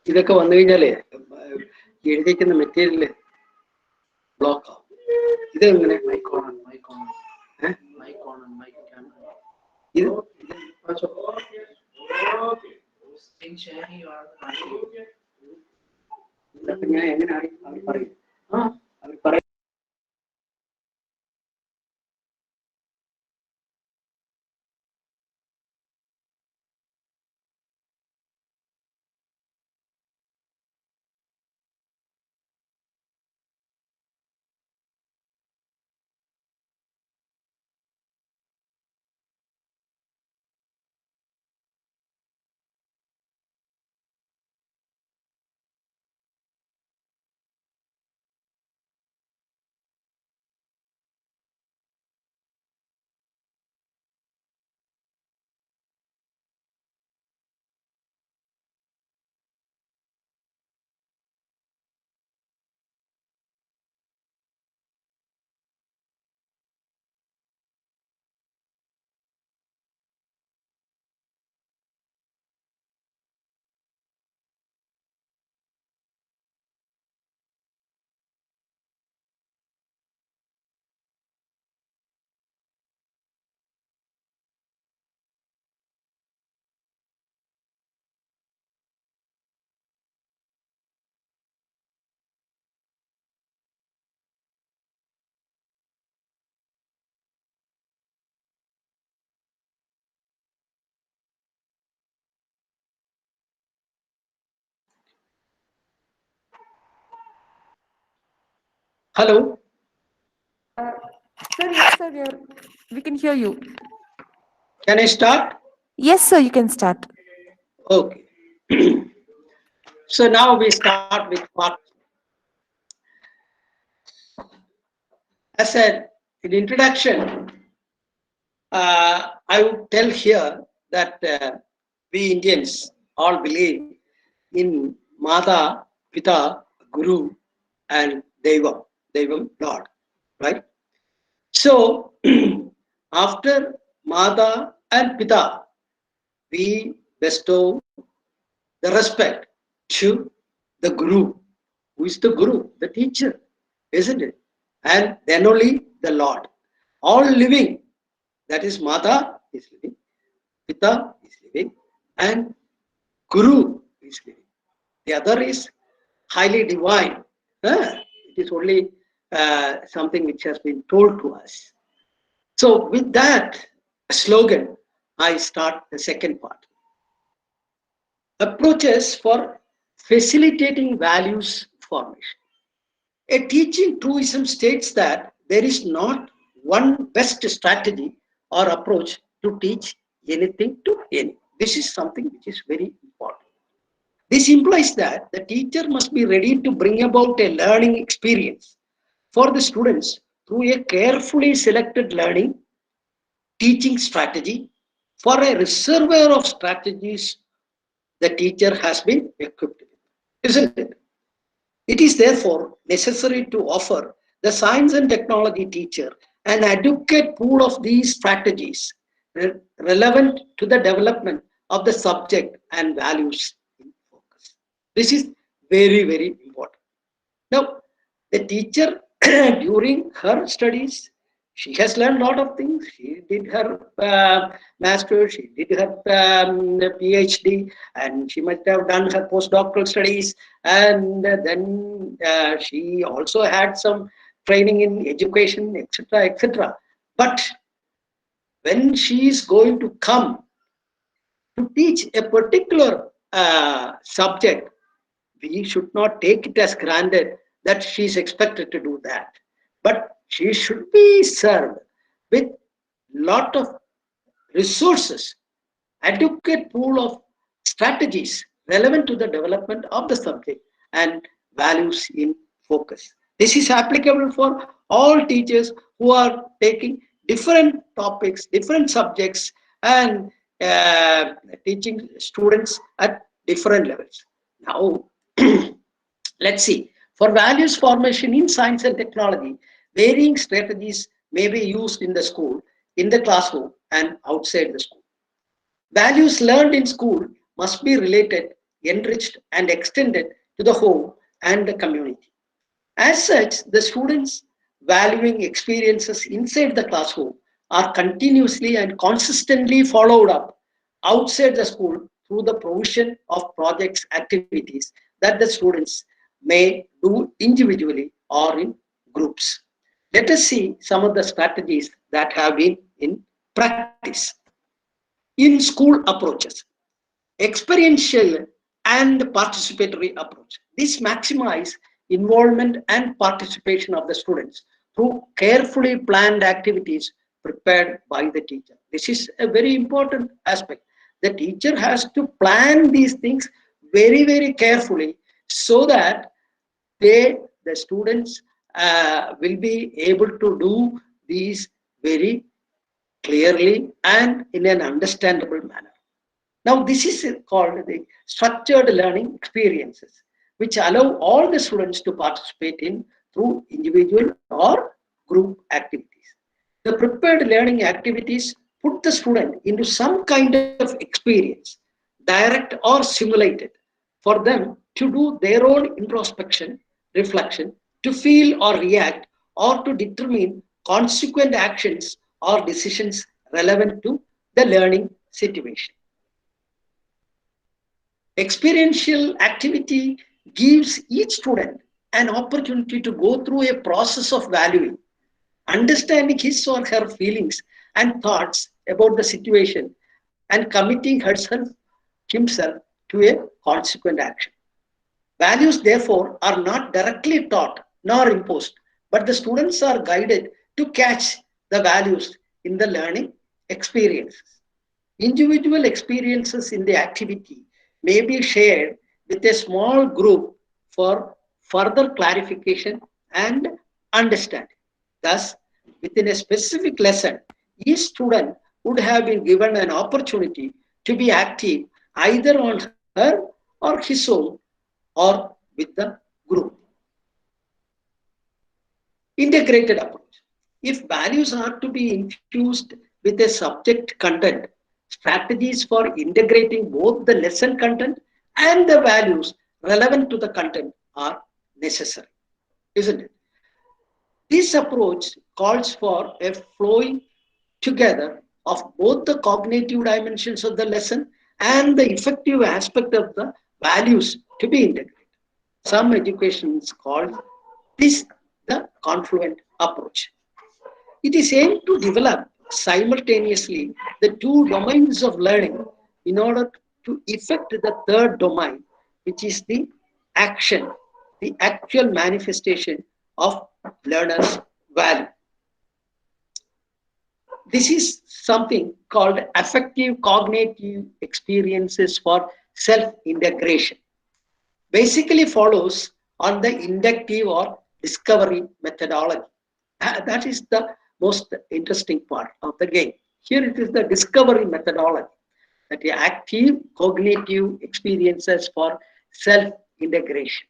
ഇതൊക്കെ വന്നു കഴിഞ്ഞാലേ എഴുതിക്കുന്ന മെറ്റീരിയല് ബ്ലോക്ക് ആവും. ഇതെങ്ങനെ ഇത് ഞാൻ എങ്ങനെ അവർ പറയും അവർ പറയും Hello? Sir, yes, sir, we can hear you. Can I start? Yes, sir, you can start. Okay. So now we start with part. As an introduction, I would tell here that we Indians all believe in Mata, Pita, Guru, and Devam, Lord, right? So after Mata and Pita, we bestow the respect to the Guru. Who is the Guru? The teacher, isn't it? And then only the Lord. All living, that is Mata is living, Pita is living, and Guru is living. The other is highly divine. It is only something which has been told to us. So with that slogan, I start the second part. Approaches for facilitating values formation. A teaching truism states that there is not one best strategy or approach to teach anything to any. This is something which is very important. This implies that the teacher must be ready to bring about a learning experience for the students through a carefully selected learning teaching strategy for a reservoir of strategies the teacher has been equipped with, isn't it? It is therefore necessary to offer the science and technology teacher an adequate pool of these strategies relevant to the development of the subject and values in focus. This is very, very important. Now, the teacher during her studies, she has learned a lot of things. She did her master's, she did her PhD, and she might have done her postdoctoral studies. And then she also had some training in education, etc., etc. But when she is going to come to teach a particular subject, we should not take it as granted that she is expected to do that. But she should be served with lot of resources, adequate pool of strategies relevant to the development of the subject and values in focus. This is applicable for all teachers who are taking different topics, different subjects, and teaching students at different levels. Now, let's see. For values formation in science and technology, varying strategies may be used in the school, in the classroom, and outside the school. Values learned in school must be related, enriched, and extended to the home and the community. As such, the students' valuing experiences inside the classroom are continuously and consistently followed up outside the school through the provision of projects, activities that the students may do individually or in groups. Let us see some of the strategies that have been in practice. In school approaches, experiential and participatory approach. This maximize involvement and participation of the students through carefully planned activities prepared by the teacher. This is a very important aspect. The teacher has to plan these things very, very carefully so that the students will be able to do these very clearly and in an understandable manner. Now, this is called the structured learning experiences, which allow all the students to participate in through individual or group activities. The prepared learning activities put the student into some kind of experience, direct or simulated, for them to do their own introspection, reflection, to feel or react, or to determine consequent actions or decisions relevant to the learning situation. Experiential activity gives each student an opportunity to go through a process of valuing, understanding his or her feelings and thoughts about the situation, and committing himself to a consequent action. Values, therefore, are not directly taught nor imposed, but the students are guided to catch the values in the learning experiences. Individual experiences in the activity may be shared with a small group for further clarification and understanding. Thus, within a specific lesson, each student would have been given an opportunity to be active either on her or his own or with the group. Integrated approach. If values are to be infused with a subject content, strategies for integrating both the lesson content and the values relevant to the content are necessary, isn't it? This approach calls for a flowing together of both the cognitive dimensions of the lesson and the effective aspect of the values to be integrated. Some educations call this the confluent approach. It is aimed to develop simultaneously the two domains of learning in order to effect the third domain, which is the action, the actual manifestation of learner's value. This is something called affective cognitive experiences for self-integration. Basically follows on the inductive or discovery methodology. That is the most interesting part of the game. Here it is the discovery methodology, that the active cognitive experiences for self-integration.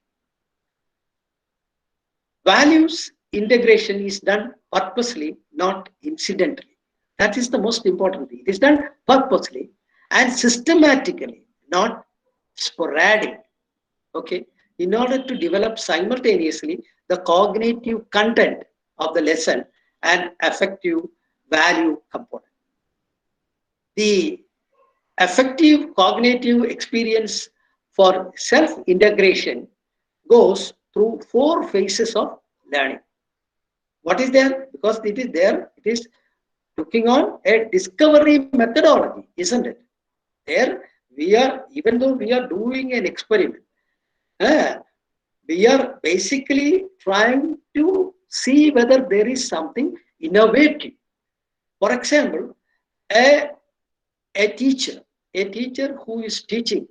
Values integration is done purposely, not incidentally. That is the most important thing. It is done purposely and systematically, not sporadic. Okay, in order to develop simultaneously the cognitive content of the lesson and affective value component. The affective cognitive experience for self-integration goes through 4 phases of learning. What is there? Because it is there, it is looking on a discovery methodology, isn't it? There we are, even though we are doing an experiment, we are basically trying to see whether there is something innovative. For example, a teacher who is teaching,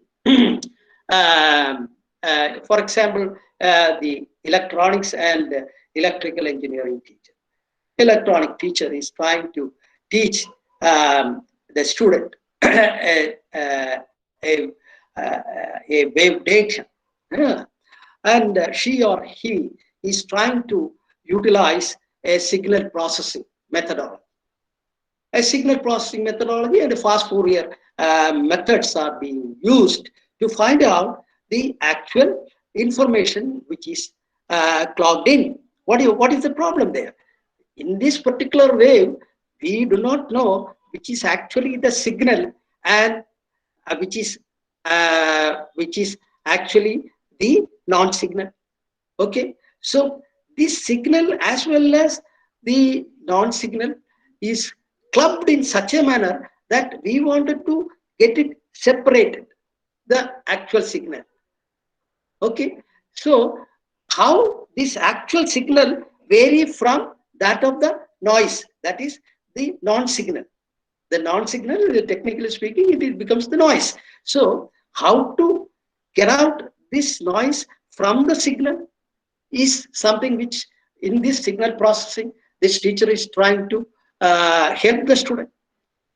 for example, the electronics and electrical engineering teacher. Electronic teacher is trying to teach the student a wave data. And she or he is trying to utilize a signal processing methodology. A signal processing methodology and a fast Fourier methods are being used to find out the actual information which is clogged in. What is the problem there? In this particular wave, we do not know which is actually the signal and which is actually the non-signal. Okay, so this signal as well as the non-signal is clubbed in such a manner that we wanted to get it separated, the actual signal. Okay, so how this actual signal vary from that of the noise, that is the non-signal. The non-signal, technically speaking, it becomes the noise. So how to get out this noise from the signal is something which in this signal processing, this teacher is trying to help the student.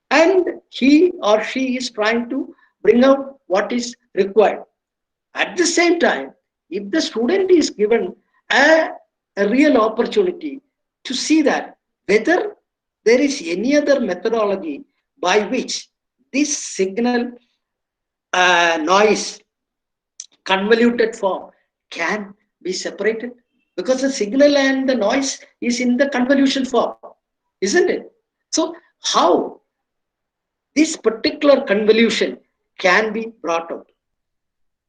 And he or she is trying to bring out what is required. At the same time, if the student is given a real opportunity to see that whether there is any other methodology by which this signal noise convoluted form can be separated, because the signal and the noise is in the convolution form, isn't it? So how this particular convolution can be brought out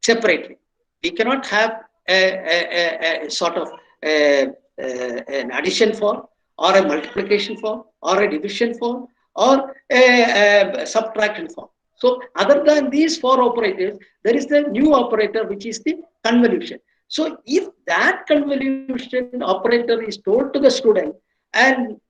separately? We cannot have a sort of an addition form or a multiplication form or a division form or a subtraction form. So other than these 4 operators, there is the new operator which is the convolution. So if that convolution operator is told to the student and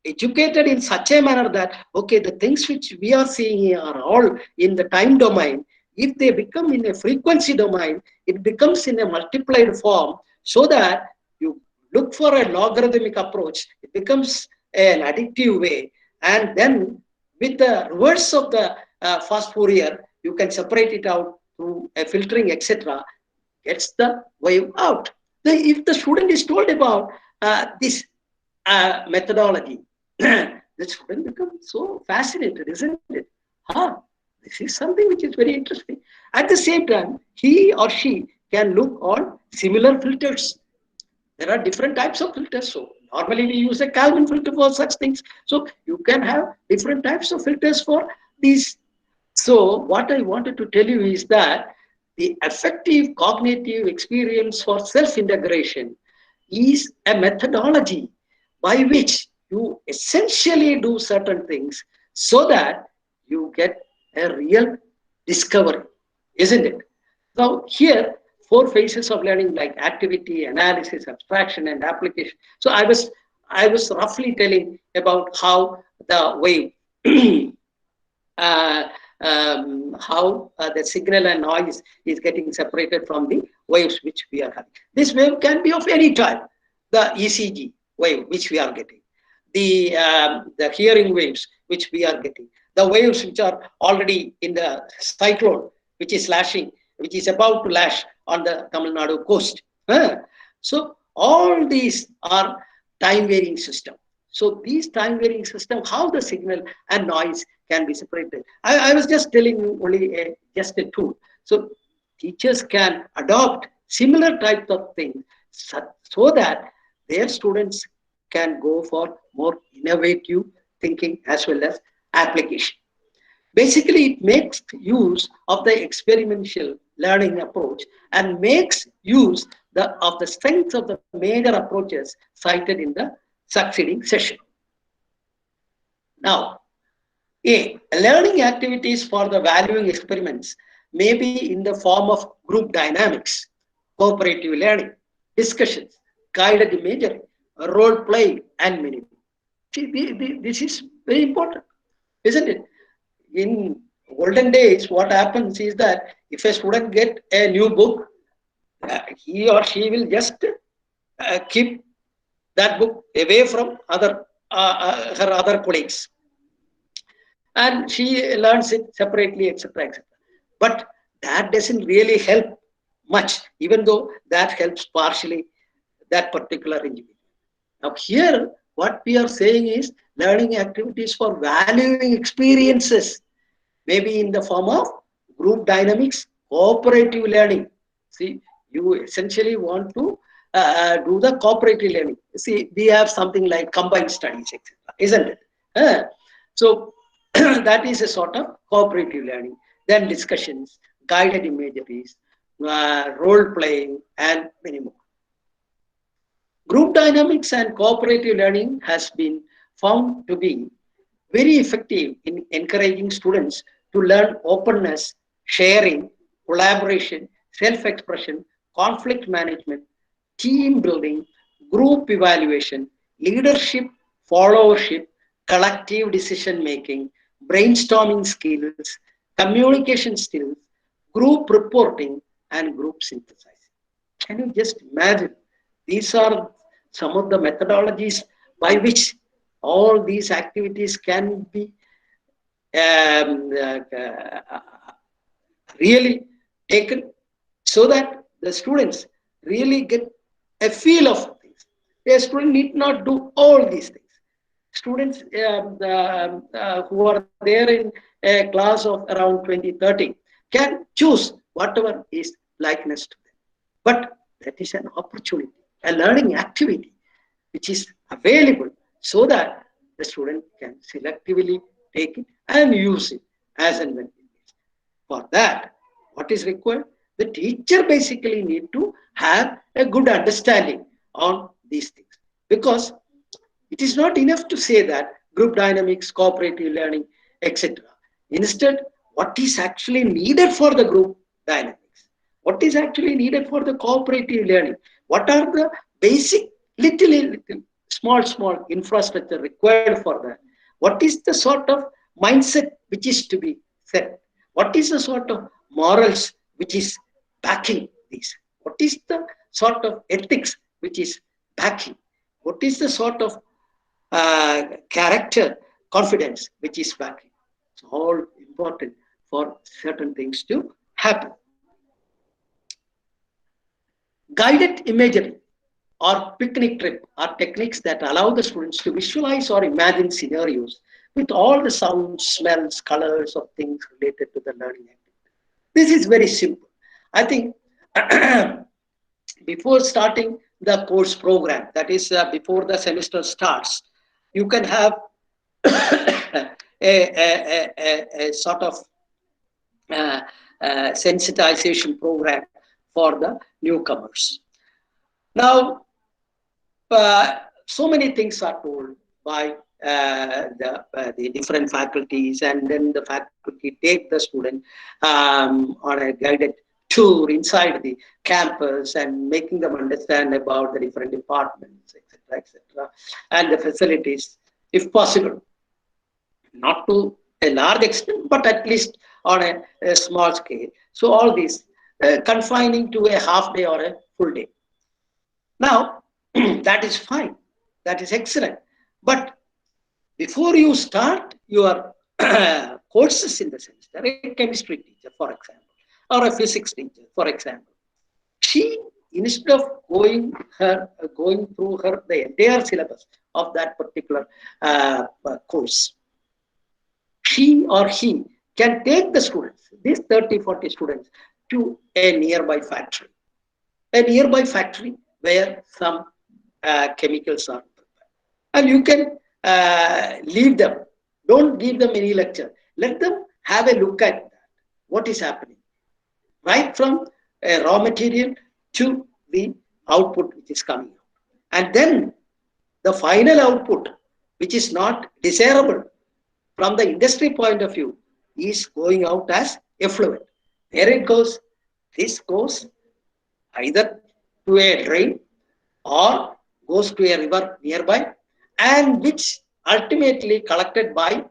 educated in such a manner that, okay, the things which we are seeing here are all in the time domain. If they become in a frequency domain, it becomes in a multiplied form, so that you look for a logarithmic approach. It becomes an additive way. And then with the reverse of the fast Fourier, you can separate it out through a filtering, etc. Gets the wave out. If the student is told about this methodology, the student becomes so fascinated, isn't it? This is something which is very interesting. At the same time, he or she can look on similar filters. There are different types of filters. So normally we use a Calvin filter for such things. So you can have different types of filters for these. So what I wanted to tell you is that the effective cognitive experience for self-integration is a methodology by which you essentially do certain things so that you get a real discovery, isn't it? Now here, 4 phases of learning like activity, analysis, abstraction, and application. So I was roughly telling about how the way how the signal and noise is getting separated from the waves which we are having. This wave can be of any type. The ECG wave which we are getting, the hearing waves which we are getting, the waves which are already in the cyclone which is lashing, which is about to lash on the Tamil Nadu coast. So all these are time varying system. So these time varying system, how the signal and noise can be separated. I was just telling you only just a tool. So teachers can adopt similar types of things so that their students can go for more innovative thinking as well as application. Basically, it makes use of the experiential learning approach and makes use of the strengths of the major approaches cited in the succeeding session. Now, learning activities for the valuing experiments may be in the form of group dynamics, cooperative learning, discussions, guided imagery, role play, and many more. See, this is very important, isn't it? In olden days, what happens is that if a student get a new book, he or she will just keep that book away from her other colleagues, and she learns it separately, etc., etc. But that doesn't really help much, even though that helps partially that particular individual. Now here, what we are saying is learning activities for valuing experiences, maybe in the form of group dynamics, cooperative learning. See, you essentially want to do the cooperative learning. See, we have something like combined studies, etc., isn't it? So that is a sort of cooperative learning. Then discussions, guided imageries, role playing, and many more. Group dynamics and cooperative learning has been found to be very effective in encouraging students to learn openness, sharing, collaboration, self-expression, conflict management, team building, group evaluation, leadership, followership, collective decision making, brainstorming skills, communication skills, group reporting, and group synthesizing. Can you just imagine? These are some of the methodologies by which all these activities can be really taken, so that the students really get a feel of things. A student need not do all these things. Students who are there in a class of around 20-30 can choose whatever is likeness to them. But that is an opportunity, a learning activity which is available, so that the student can selectively take it and use it as and when it needs. For that, what is required? The teacher basically need to have a good understanding on these things, because it is not enough to say that group dynamics, cooperative learning, etc. Instead, what is actually needed for the group dynamics? What is actually needed for the cooperative learning? What are the basic little small infrastructure required for that? What is the sort of mindset which is to be set? What is the sort of morals which is backing this? What is the sort of ethics which is backing? What is the sort of character, confidence which is backing? It's all important for certain things to happen. Guided imagery or picnic trip are techniques that allow the students to visualize or imagine scenarios with all the sounds, smells, colors of things related to the learning activity. This is very simple. I think before starting the course program, that is before the semester starts, you can have a sort of sensitization program for the newcomers. Now, so many things are told by the different faculties, and then the faculty take the student on a guided tour inside the campus and making them understand about the different departments, etc., and the facilities, if possible, not to a large extent, but at least on a small scale. So all these confining to a half day or a full day. Now, that is fine. That is excellent. But before you start your courses in the semester, a chemistry teacher, for example, or a physics teacher, for example, she, instead of going through the entire syllabus of that particular course, she or he can take the students, these 30-40 students, to a nearby factory. A nearby factory where some chemicals are prepared. And you can leave them. Don't give them any lecture. Let them have a look at that, what is happening. Right from a raw material to the output which is coming out. And then the final output, which is not desirable from the industry point of view, is going out as effluent. There it goes. This goes either to a drain or goes to a river nearby, and which ultimately collected by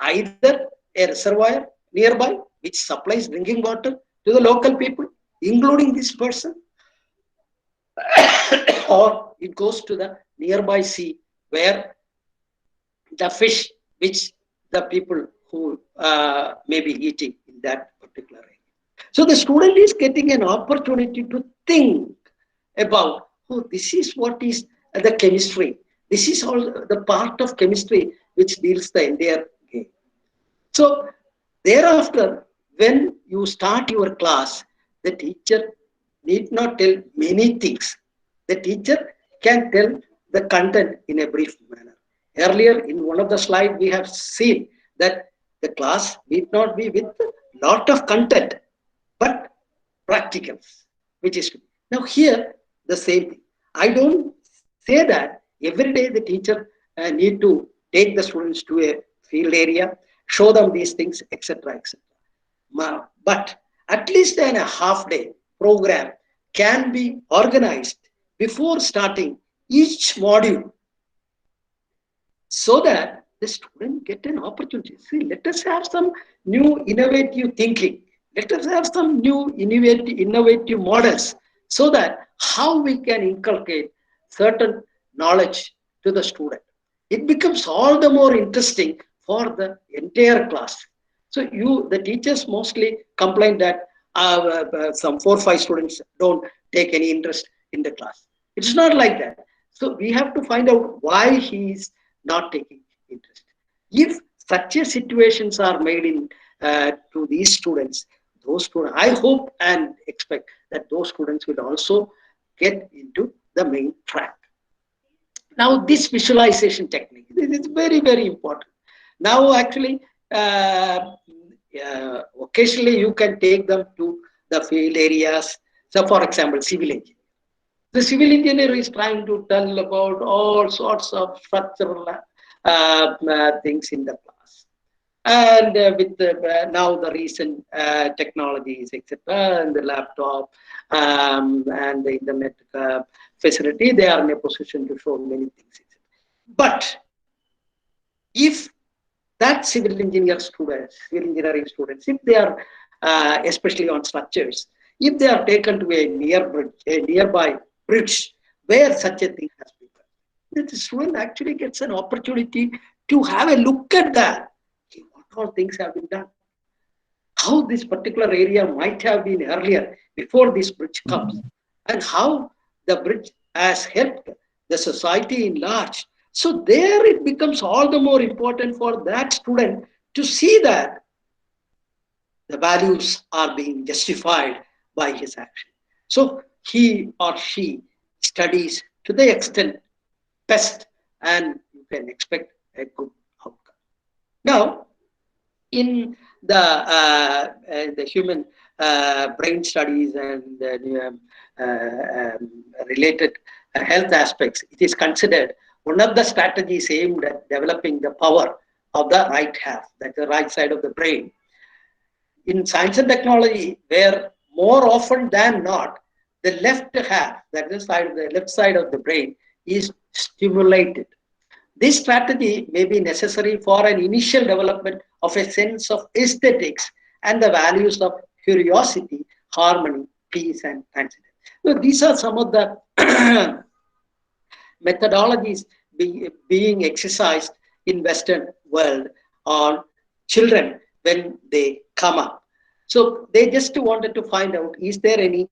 either a reservoir nearby, which supplies drinking water to the local people, including this person, or it goes to the nearby sea where the fish which the people who may be eating in that particular area. So the student is getting an opportunity to think about, oh, this is what is the chemistry. This is all the part of chemistry which deals the entire game. So thereafter, when you start your class, the teacher need not tell many things. The teacher can tell the content in a brief manner. Earlier, in one of the slides, we have seen that the class need not be with a lot of content, but practicals, which is now here the same thing. I don't say that every day the teacher need to take the students to a field area, show them these things, etc., etc. But at least in a half day program can be organized before starting each module, so that the student get an opportunity. See, let us have some new innovative thinking. Let us have some new innovative models, so that how we can inculcate certain knowledge to the student. It becomes all the more interesting for the entire class. So the teachers mostly complain that some 4 or 5 students don't take any interest in the class. It's not like that. So we have to find out why he is not taking interest. If such a situations are made in to these students, I hope and expect that those students will also get into the main track. Now, this visualization technique, this is very, very important. Now, actually, occasionally you can take them to the field areas. So, for example, civil engineering. The civil engineer is trying to tell about all sorts of structural things in the class. And with now the recent technologies, etc., and the laptop and the internet facility, they are in a position to show many things. But if that civil engineering students, if they are especially on structures, if they are taken to a nearby bridge where such a thing has been done, the student actually gets an opportunity to have a look at that. What all things have been done? How this particular area might have been earlier before this bridge comes, and how the bridge has helped the society in large. So there it becomes all the more important for that student to see that the values are being justified by his action. So he or she studies to the extent best, and you can expect a good outcome. Now, in the human brain studies and related health aspects, it is considered one of the strategies aimed at developing the power of the right half, that's the right side of the brain. In science and technology, where more often than not, the left half, that is the left side of the brain, is stimulated. This strategy may be necessary for an initial development of a sense of aesthetics and the values of curiosity, harmony, peace, and transcendence. So these are some of the methodologies being exercised in Western world on children when they come up. So they just wanted to find out, is there any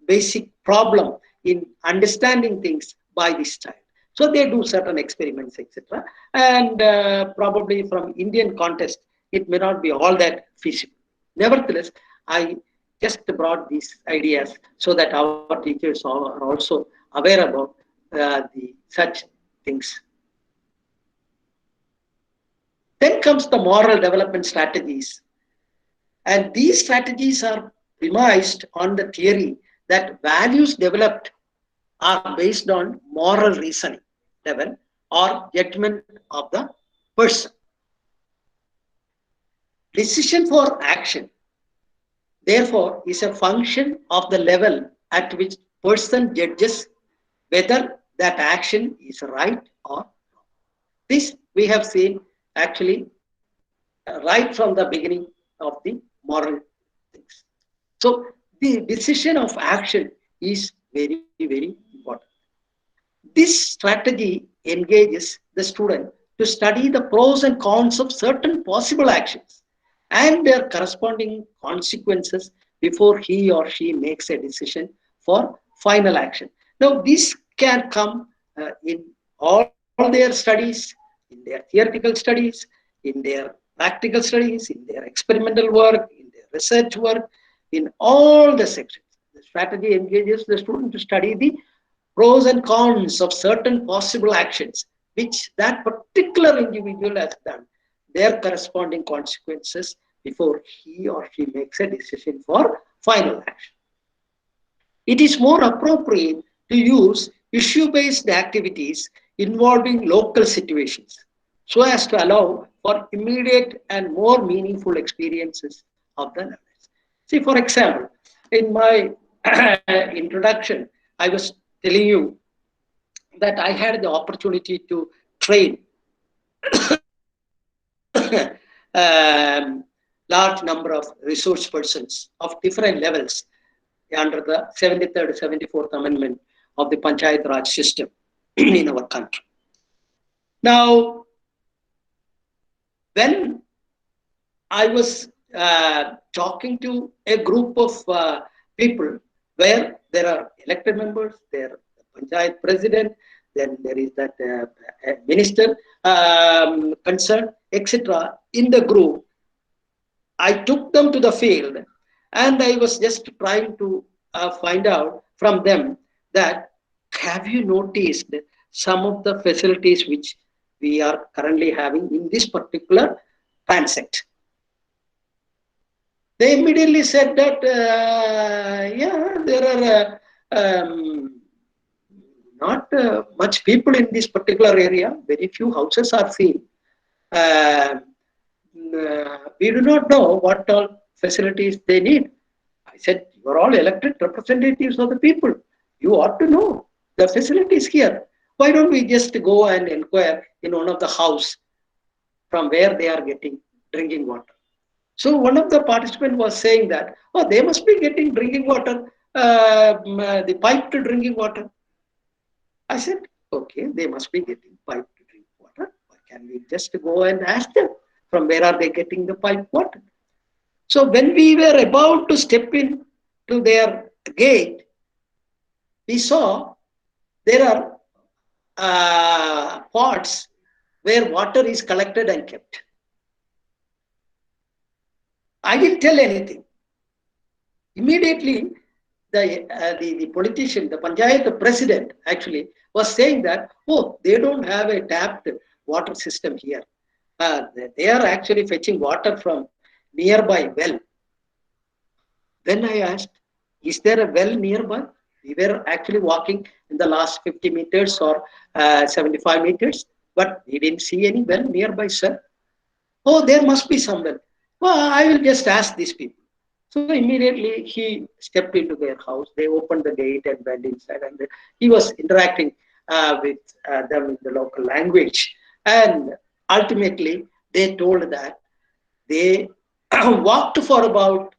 basic problem in understanding things by this child? So they do certain experiments, etc. And probably from Indian context, it may not be all that feasible. Nevertheless, I just brought these ideas so that our teachers are also aware about such things. Then comes the moral development strategies. And these strategies are premised on the theory that values developed are based on moral reasoning level or judgment of the person. Decision for action, therefore, is a function of the level at which person judges whether that action is right or wrong. This we have seen actually right from the beginning of the moral things. So the decision of action is very, very important. This strategy engages the student to study the pros and cons of certain possible actions and their corresponding consequences before he or she makes a decision for final action. Now, this can come in all their studies, in their theoretical studies, in their practical studies, in their experimental work, in their research work, in all the sections. The strategy engages the student to study the pros and cons of certain possible actions which that particular individual has done, their corresponding consequences before he or she makes a decision for final action. It is more appropriate to use issue-based activities involving local situations so as to allow for immediate and more meaningful experiences of the knowledge. See, for example, in my introduction, I was telling you that I had the opportunity to train large number of resource persons of different levels under the 73rd, 74th Amendment of the Panchayat Raj system in our country. Now, when I was talking to a group of people where there are elected members, there are Panchayat president, then there is that minister concerned, etc. in the group, I took them to the field and I was just trying to find out from them that, have you noticed some of the facilities which we are currently having in this particular transect? They immediately said that, yeah, there are not much people in this particular area. Very few houses are seen. we do not know what all facilities they need. I said, you are all elected representatives of the people. You ought to know the facilities here. Why don't we just go and inquire in one of the house from where they are getting drinking water? So one of the participants was saying that, oh, they must be getting drinking water, the piped drinking water. I said, okay, they must be getting piped drinking water. Why can't we just go and ask them from where are they getting the piped water? So when we were about to step in to their gate, we saw there are pots where water is collected and kept. I didn't tell anything. Immediately, the politician, the Panchayat president actually was saying that, oh, they don't have a tapped water system here. They are actually fetching water from nearby well. Then I asked, is there a well nearby? We were actually walking in the last 50 meters or 75 meters, but we didn't see any well nearby, sir. Oh, there must be some well. Well, I will just ask these people. So immediately he stepped into their house. They opened the gate and went inside, and he was interacting with them in the local language. And ultimately, they told that they walked for about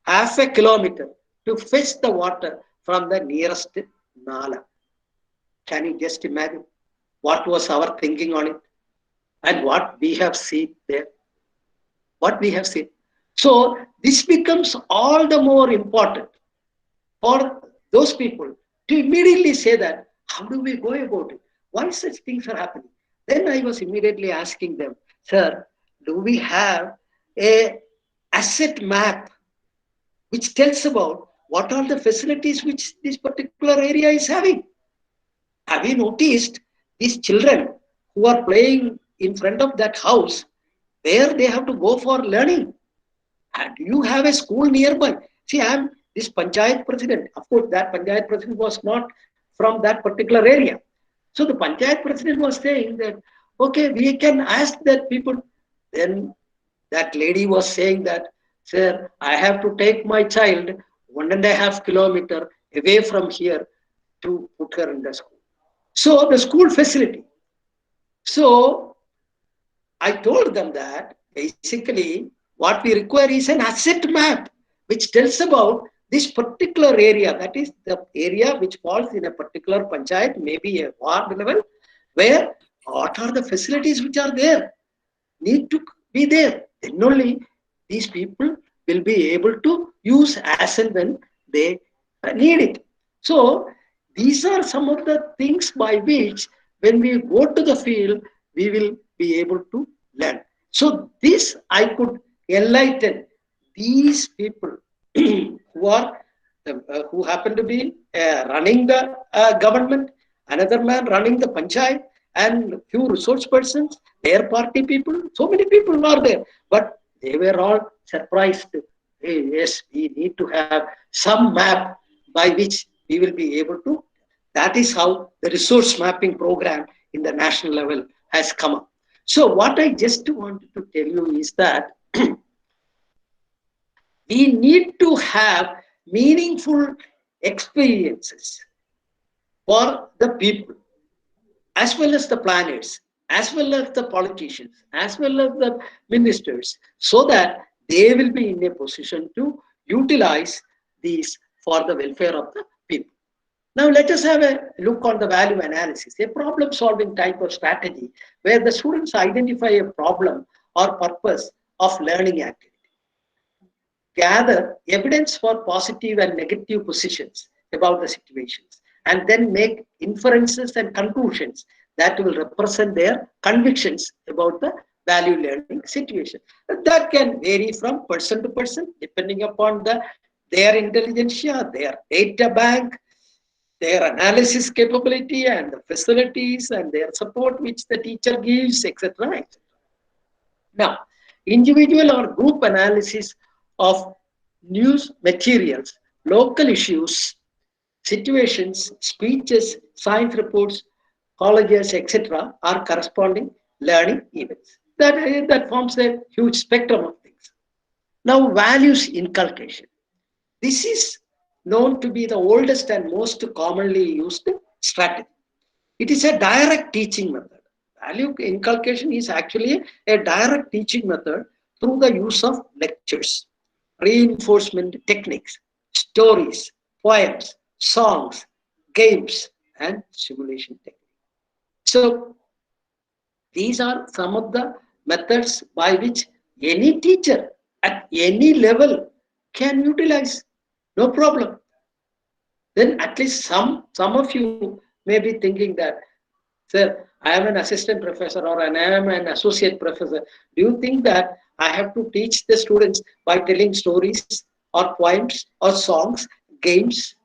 half a kilometer to fetch the water from the nearest nala. Can you just imagine what was our thinking on it and what we have seen there? What we have seen. So this becomes all the more important for those people to immediately say that, how do we go about it? Why such things are happening? Then I was immediately asking them, sir, do we have a asset map which tells about what are the facilities which this particular area is having? Have you noticed these children who are playing in front of that house where they have to go for learning? And you have a school nearby. See, I am this Panchayat president. Of course, that Panchayat president was not from that particular area. So the Panchayat president was saying that, okay, we can ask that people. Then that lady was saying that, sir, I have to take my child 1.5 kilometers away from here to put her in the school. So the school facility. So I told them that basically what we require is an asset map which tells about this particular area, that is the area which falls in a particular panchayat, maybe a ward level, where what are the facilities which are there, need to be there. Then only these people will be able to use as and when they need it. So these are some of the things by which when we go to the field, we will be able to learn. So this I could enlighten these people who are who happen to be running the government, another man running the panchayat, and few resource persons, their party people. So many people are there, but they were all surprised. Hey, yes, we need to have some map by which we will be able to. That is how the resource mapping program in the national level has come up. So what I just wanted to tell you is that we need to have meaningful experiences for the people, as well as the planners, as well as the politicians, as well as the ministers, so that they will be in a position to utilize these for the welfare of the people. Now let us have a look on the value analysis, a problem-solving type of strategy where the students identify a problem or purpose of learning activity, gather evidence for positive and negative positions about the situations, and then make inferences and conclusions that will represent their convictions about the value learning situation. That can vary from person to person depending upon their intelligentsia, their data bank, their analysis capability and the facilities and their support which the teacher gives, etc. Now, individual or group analysis of news materials, local issues, situations, speeches, science reports, colleges, etc. are corresponding learning events. that forms a huge spectrum of things. Now, values inculcation. This is known to be the oldest and most commonly used strategy. It is a direct teaching method. Value inculcation is actually a direct teaching method through the use of lectures, reinforcement techniques, stories, poems, songs, games, and simulation techniques. So, these are some of the methods by which any teacher at any level can utilize. No problem. Then at least some of you may be thinking that, sir, I am an assistant professor or I am an associate professor. Do you think that I have to teach the students by telling stories or poems or songs, games?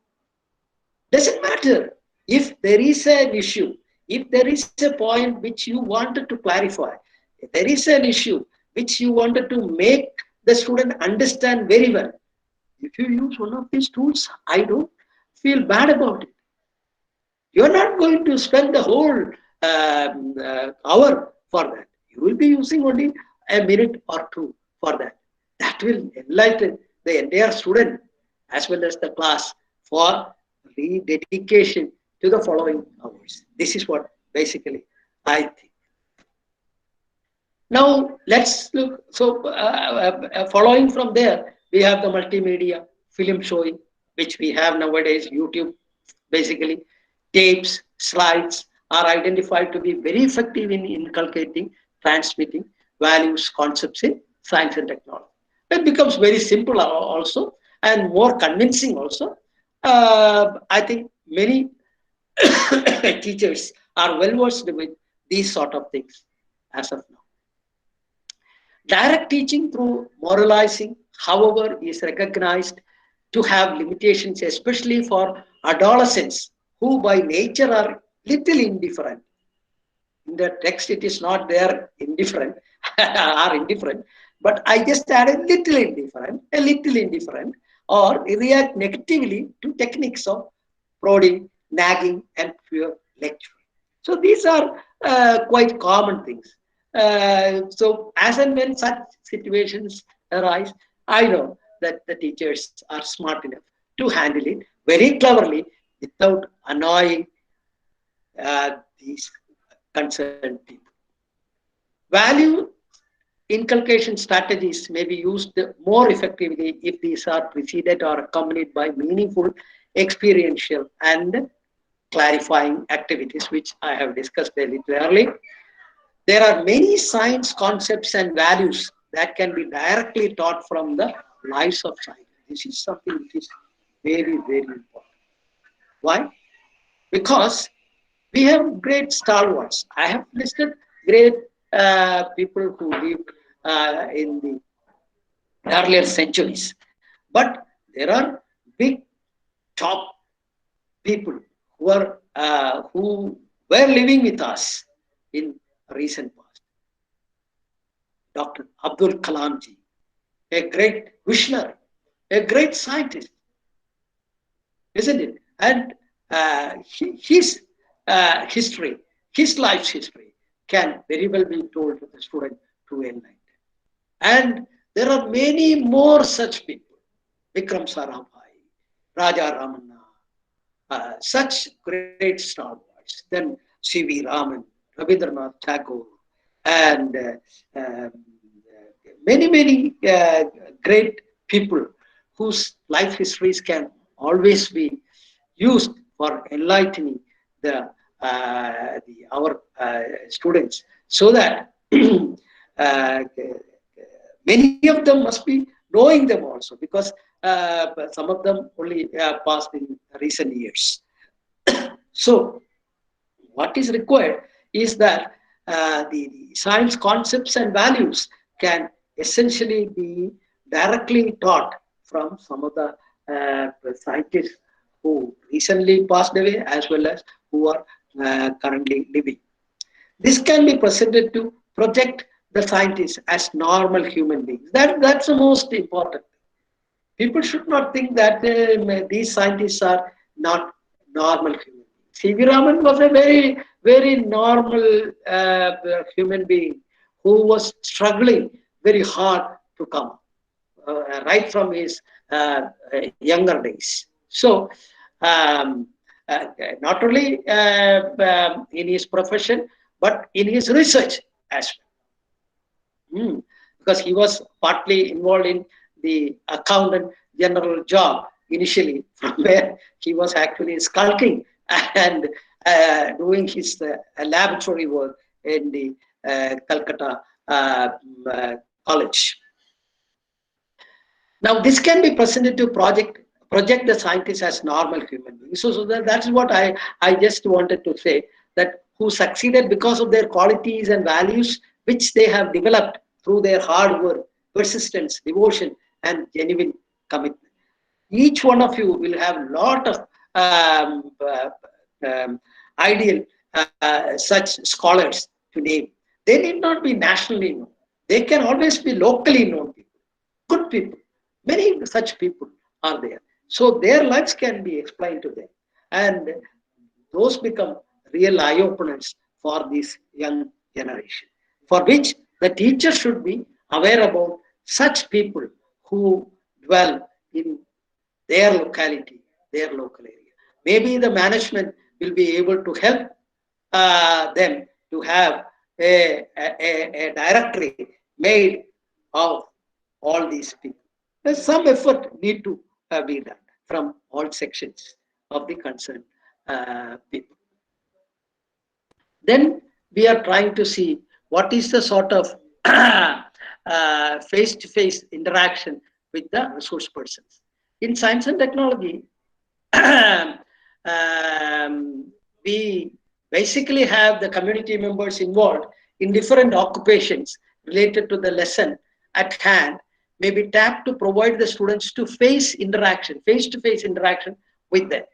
Doesn't matter. If there is an issue, if there is a point which you wanted to clarify, if there is an issue which you wanted to make the student understand very well, if you use one of these tools, I don't feel bad about it. You're not going to spend the whole hour for that. You will be using only a minute or two for that. That will enlighten the entire student as well as the class for rededication to the following hours. This is what basically I think. Now let's look. So following from there, we have the multimedia film showing, which we have nowadays, YouTube, basically. Tapes, slides are identified to be very effective in inculcating, transmitting values, concepts in science and technology. It becomes very simple also and more convincing also. I think many teachers are well versed with these sort of things as of now. Direct teaching through moralizing, however, is recognized to have limitations, especially for adolescents who by nature are little indifferent. In the text, it is not there indifferent, are indifferent, but I just add a little indifferent, or react negatively to techniques of prodding, nagging, and pure lecturing. So these are quite common things. So as and when such situations arise, I know that the teachers are smart enough to handle it very cleverly without annoying these concerned people. Value inculcation strategies may be used more effectively if these are preceded or accompanied by meaningful, experiential, and clarifying activities, which I have discussed a little earlier. There are many science concepts and values that can be directly taught from the lives of science. This is something which is very, very important. Why? Because we have great stalwarts. I have listed great people who lived in the earlier centuries. But there are big top people who were living with us in recent past. Dr. Abdul Kalam ji, a great visionary, a great scientist, isn't it? And his history, his life's history can very well be told to the student to enlighten. And there are many more such people. Vikram Sarabhai, Raja Ramanna, such great stalwarts. Then C.V. Raman, Rabindranath Tagore, and many great people whose life histories can always be used for enlightening our students, so that many of them must be knowing them also, because some of them only passed in recent years. So what is required is that the science concepts and values can essentially be directly taught from some of the scientists who recently passed away, as well as who are currently living. This can be presented to project the scientists as normal human beings. That's the most important. People should not think that these scientists are not normal human beings. C.V. Raman was a very, very normal human being who was struggling very hard to come right from his younger days. So, not only in his profession, but in his research as well. Because he was partly involved in the accountant general job initially, from where he was actually skulking and doing his laboratory work in the Calcutta College. Now, this can be presented to project the scientists as normal human beings. So that's what I just wanted to say, that who succeeded because of their qualities and values which they have developed through their hard work, persistence, devotion, and genuine commitment. Each one of you will have a lot of ideal such scholars to name. They need not be nationally known. They can always be locally known people, good people. Many such people are there. So their lives can be explained to them. And those become real eye-openers for this young generation, for which the teacher should be aware about such people who dwell in their locality, their local area. Maybe the management will be able to help them to have a directory made of all these people. There's some effort need to be done from all sections of the concerned people. Then we are trying to see what is the sort of face-to-face interaction with the resource persons. In science and technology, we basically have the community members involved in different occupations related to the lesson at hand, may be tapped to provide the students to face-to-face interaction with them.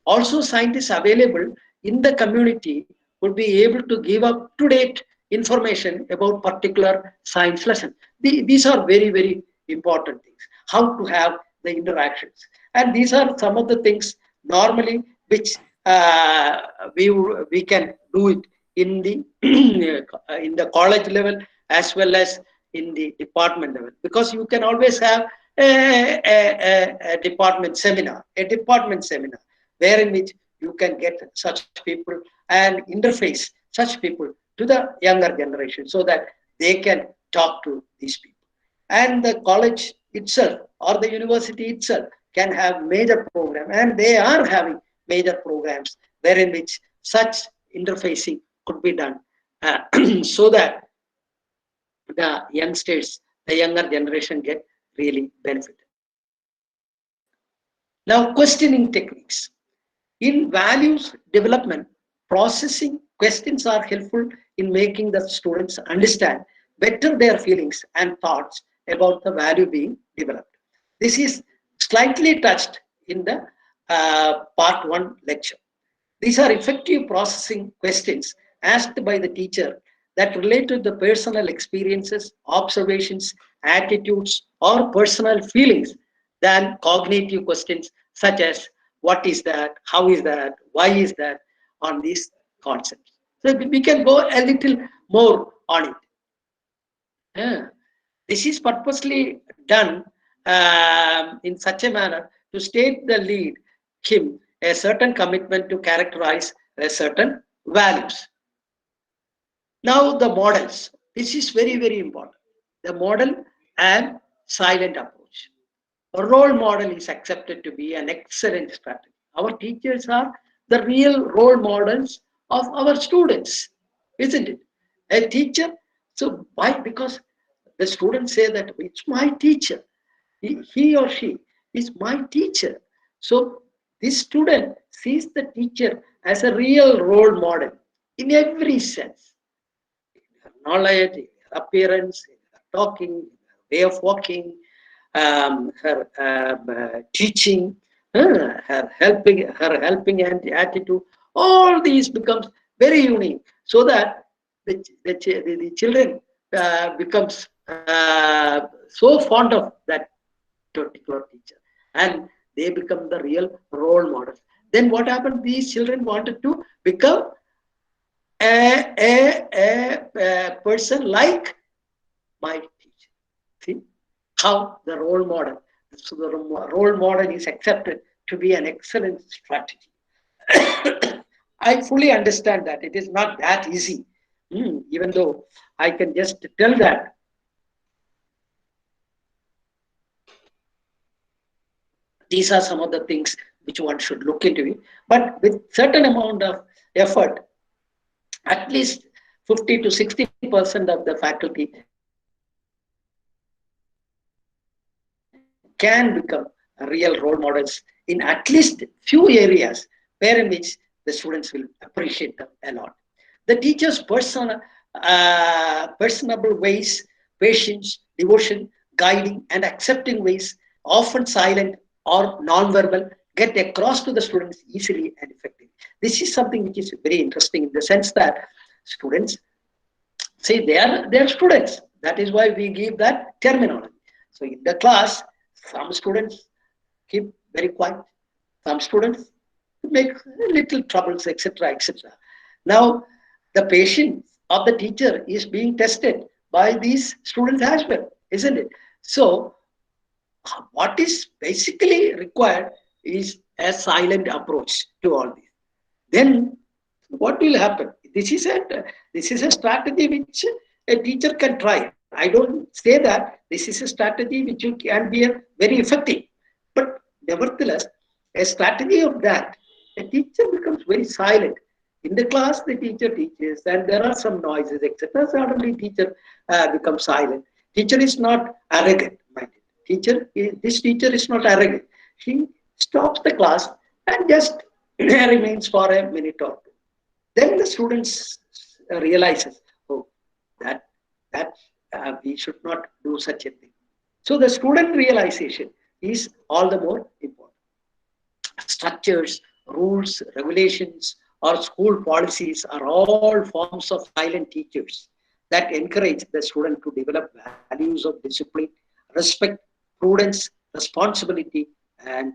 Also, scientists available in the community would be able to give up-to-date information about particular science lesson. These are very, very important things, how to have the interactions. And these are some of the things normally which we can do it in the in the college level as well as in the department level, because you can always have a department seminar, where in which you can get such people and interface such people to the younger generation so that they can talk to these people. And the college itself or the university itself can have major program, and they are having major programs wherein which such interfacing could be done so that the youngsters, the younger generation get really benefited. Now, questioning techniques. In values development, processing questions are helpful in making the students understand better their feelings and thoughts about the value being developed. This is slightly touched in the part 1 lecture. These are effective processing questions asked by the teacher that relate to the personal experiences, observations, attitudes, or personal feelings than cognitive questions such as what is that, how is that, why is that, on these concepts. So we can go a little more on it. This is purposely done in such a manner to state the lead him a certain commitment to characterize a certain values. Now the models. This is very, very important. The model and silent approach. A role model is accepted to be an excellent strategy. Our teachers are the real role models of our students, isn't it? A teacher, so why? Because the students say that it's my teacher. He or she is my teacher. So this student sees the teacher as a real role model in every sense. Knowledge, appearance, talking, way of walking, her teaching, her helping attitude, all these becomes very unique, so that the children becomes so fond of that particular teacher, and they become the real role models. Then what happened? These children wanted to become a person like my teacher. See how the role model. So the role model is accepted to be an excellent strategy. I fully understand that it is not that easy, even though I can just tell that these are some of the things which one should look into. But with certain amount of effort, at least 50 to 60% of the faculty can become real role models in at least few areas where in which the students will appreciate them a lot. The teacher's personable ways, patience, devotion, guiding, and accepting ways, often silent or non-verbal, get across to the students easily and effectively. This is something which is very interesting in the sense that students see they are students. That is why we give that terminology. So in the class, some students keep very quiet. Some students make little troubles, etc., etc. Now, the patience of the teacher is being tested by these students as well, isn't it? So, what is basically required is a silent approach to all this. Then, what will happen? This is a strategy which a teacher can try. I don't say that this is a strategy which can be very effective, but nevertheless, a strategy of that, a teacher becomes very silent. In the class, the teacher teaches, and there are some noises, etc. Suddenly, teacher becomes silent. Teacher is not arrogant, mind it. This teacher is not arrogant. She stops the class and just remains for a minute or two. Then the students realizes, oh, that we should not do such a thing. So the student realization is all the more important. Structures, rules, regulations, or school policies are all forms of silent teachers that encourage the student to develop values of discipline, respect, prudence, responsibility, and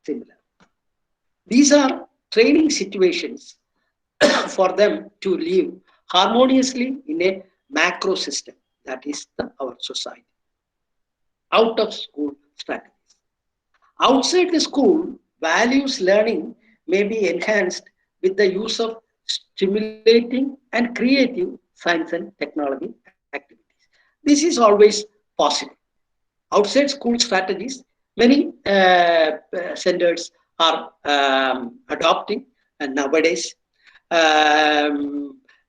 similar. These are training situations for them to live harmoniously in a macro system, that is our society. Out of school strategies. Outside the school, values learning may be enhanced with the use of stimulating and creative science and technology activities. This is always possible. Outside school strategies, many centers are adopting, and nowadays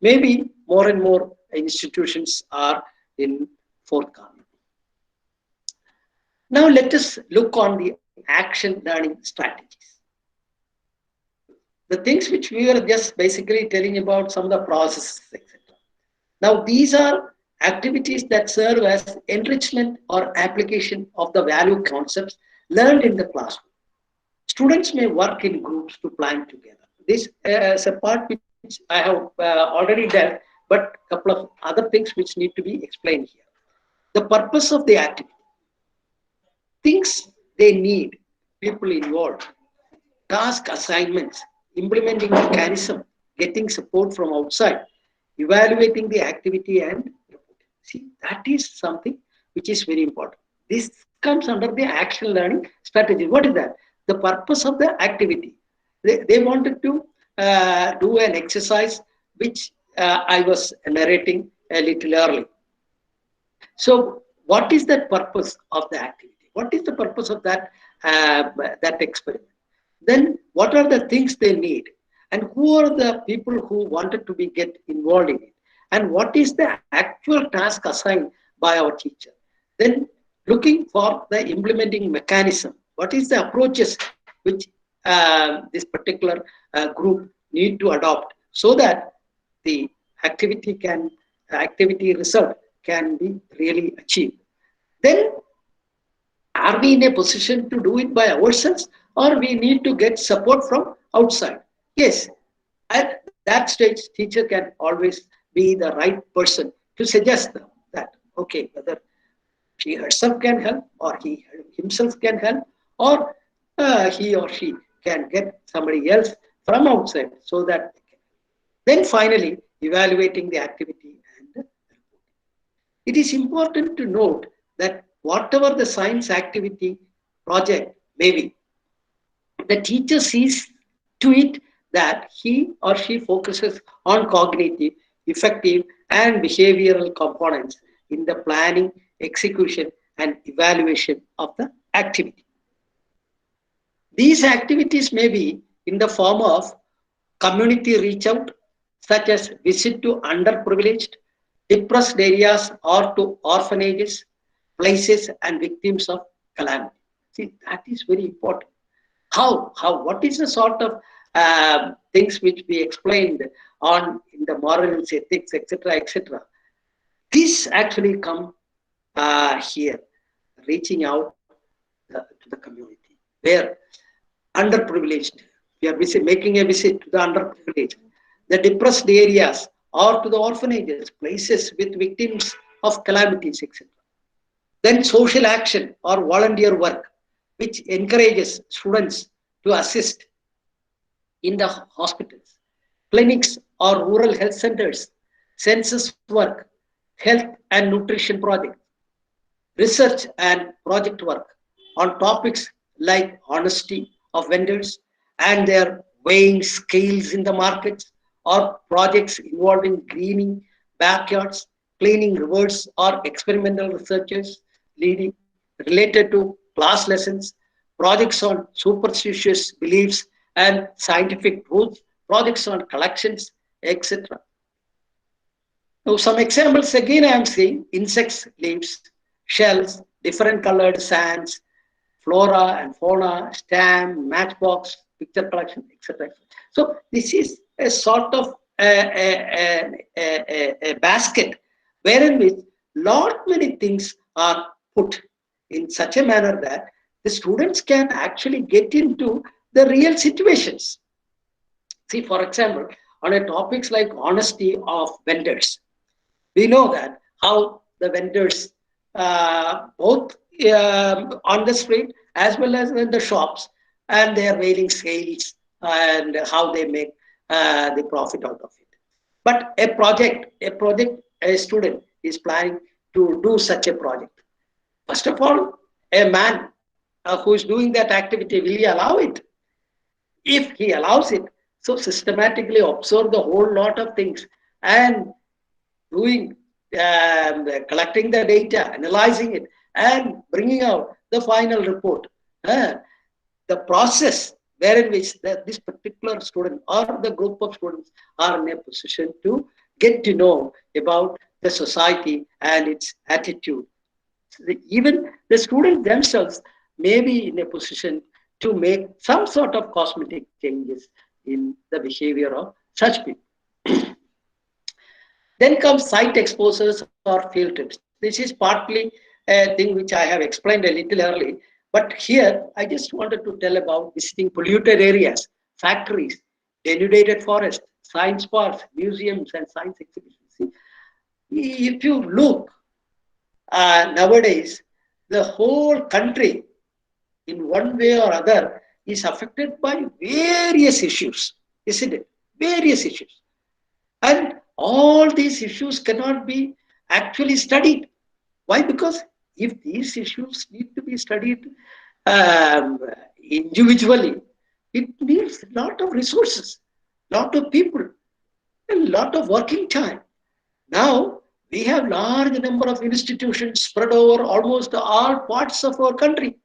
maybe more and more institutions are in forthcoming. Now let us look on the action learning strategies. The things which we were just basically telling about, some of the processes, etc. Now these are activities that serve as enrichment or application of the value concepts learned in the classroom. Students may work in groups to plan together. This is a part which I have already dealt, but a couple of other things which need to be explained here. The purpose of the activity, things they need, people involved, task assignments, implementing mechanism, getting support from outside, evaluating the activity and see, that is something which is very important. This comes under the action learning strategy. What is that? The purpose of the activity. They wanted to do an exercise which I was narrating a little early. So what is the purpose of the activity? What is the purpose of that, that experiment? Then what are the things they need? And who are the people who wanted to get involved in it? And what is the actual task assigned by our teacher? Then looking for the implementing mechanism. What is the approaches which this particular group need to adopt so that the activity result can be really achieved? Then are we in a position to do it by ourselves, or we need to get support from outside? Yes, at that stage, teacher can always be the right person to suggest them that, okay, whether she herself can help, or he himself can help, or he or she can get somebody else from outside so that. Then finally, evaluating the activity and the report. It is important to note that whatever the science activity project may be, the teacher sees to it that he or she focuses on cognitive, effective, and behavioral components in the planning, execution, and evaluation of the activity. These activities may be in the form of community reach out, such as visit to underprivileged, depressed areas or to orphanages, places, and victims of calamity. See, that is very important. What is the sort of things which we explained on in the morals, ethics, etc., etc. This actually come here, reaching out to the community, where underprivileged, we are making a visit to the underprivileged, the depressed areas, or to the orphanages, places with victims of calamities, etc. Then social action or volunteer work, which encourages students to assist in the hospitals, clinics or rural health centers, census work, health and nutrition projects, research and project work on topics like honesty of vendors and their weighing scales in the markets, or projects involving greening backyards, cleaning rivers, or experimental researchers leading related to class lessons, projects on superstitious beliefs and scientific truths, projects on collections, etc. Now, some examples again I am seeing: insects, leaves, shells, different colored sands, flora and fauna, stamp, matchbox, picture collection, etc. So this is a sort of a basket wherein which lot many things are put in such a manner that the students can actually get into the real situations. See, for example, on a topics like honesty of vendors, we know that how the vendors, both on the street as well as in the shops, and they are weighing scales and how they make the profit out of it. But a student is planning to do such a project. First of all, a man who is doing that activity, will he allow it? If he allows it, so systematically observe the whole lot of things and doing, collecting the data, analyzing it, and bringing out the final report. The process wherein which this particular student or the group of students are in a position to get to know about the society and its attitude. Even the students themselves may be in a position to make some sort of cosmetic changes in the behavior of such people. Then comes site exposures or field trips. This is partly a thing which I have explained a little early, but here I just wanted to tell about visiting polluted areas, factories, denuded forests, science parks, museums, and science exhibitions. See, if you look nowadays, the whole country in one way or other is affected by various issues, isn't it? Various issues. And all these issues cannot be actually studied. Why? Because if these issues need to be studied individually, it needs a lot of resources, a lot of people, a lot of working time. Now, we have large number of institutions spread over almost all parts of our country,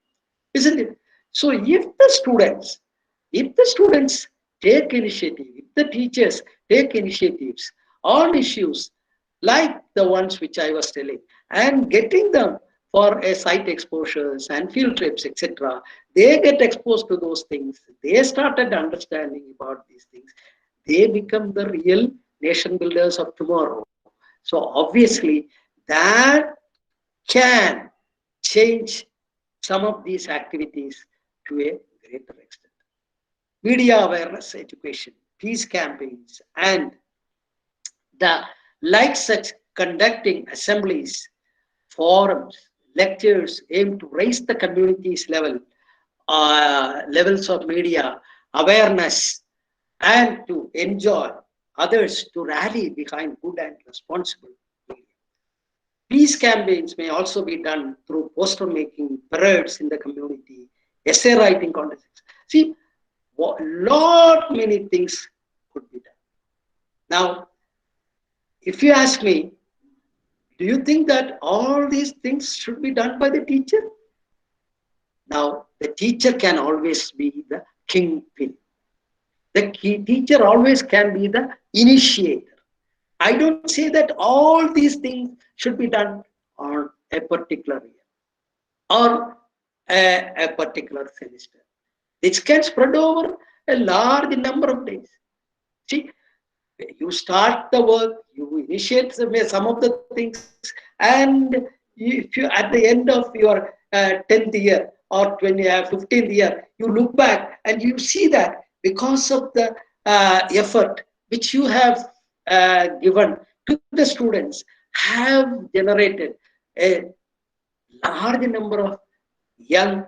isn't it? So if the students take initiative, if the teachers take initiatives on issues like the ones which I was telling, and getting them for a site exposures and field trips, etc., they get exposed to those things, they started understanding about these things, they become the real nation builders of tomorrow. So obviously that can change some of these activities to a greater extent. Media awareness education, peace campaigns, and the like such conducting assemblies, forums, lectures aim to raise the community's levels of media awareness and to enjoy others to rally behind good and responsible media. Peace campaigns may also be done through poster making, parades in the community, essay writing contests. See, many things could be done. Now, if you ask me, do you think that all these things should be done by the teacher? Now, the teacher can always be the kingpin. The teacher always can be the initiator. I don't say that all these things should be done on a particular year or a particular semester. It can spread over a large number of days. See, you start the work, you initiate some of the things, and if you at the end of your 10th year or 15th year, you look back and you see that because of the effort which you have given to the students have generated a large number of young,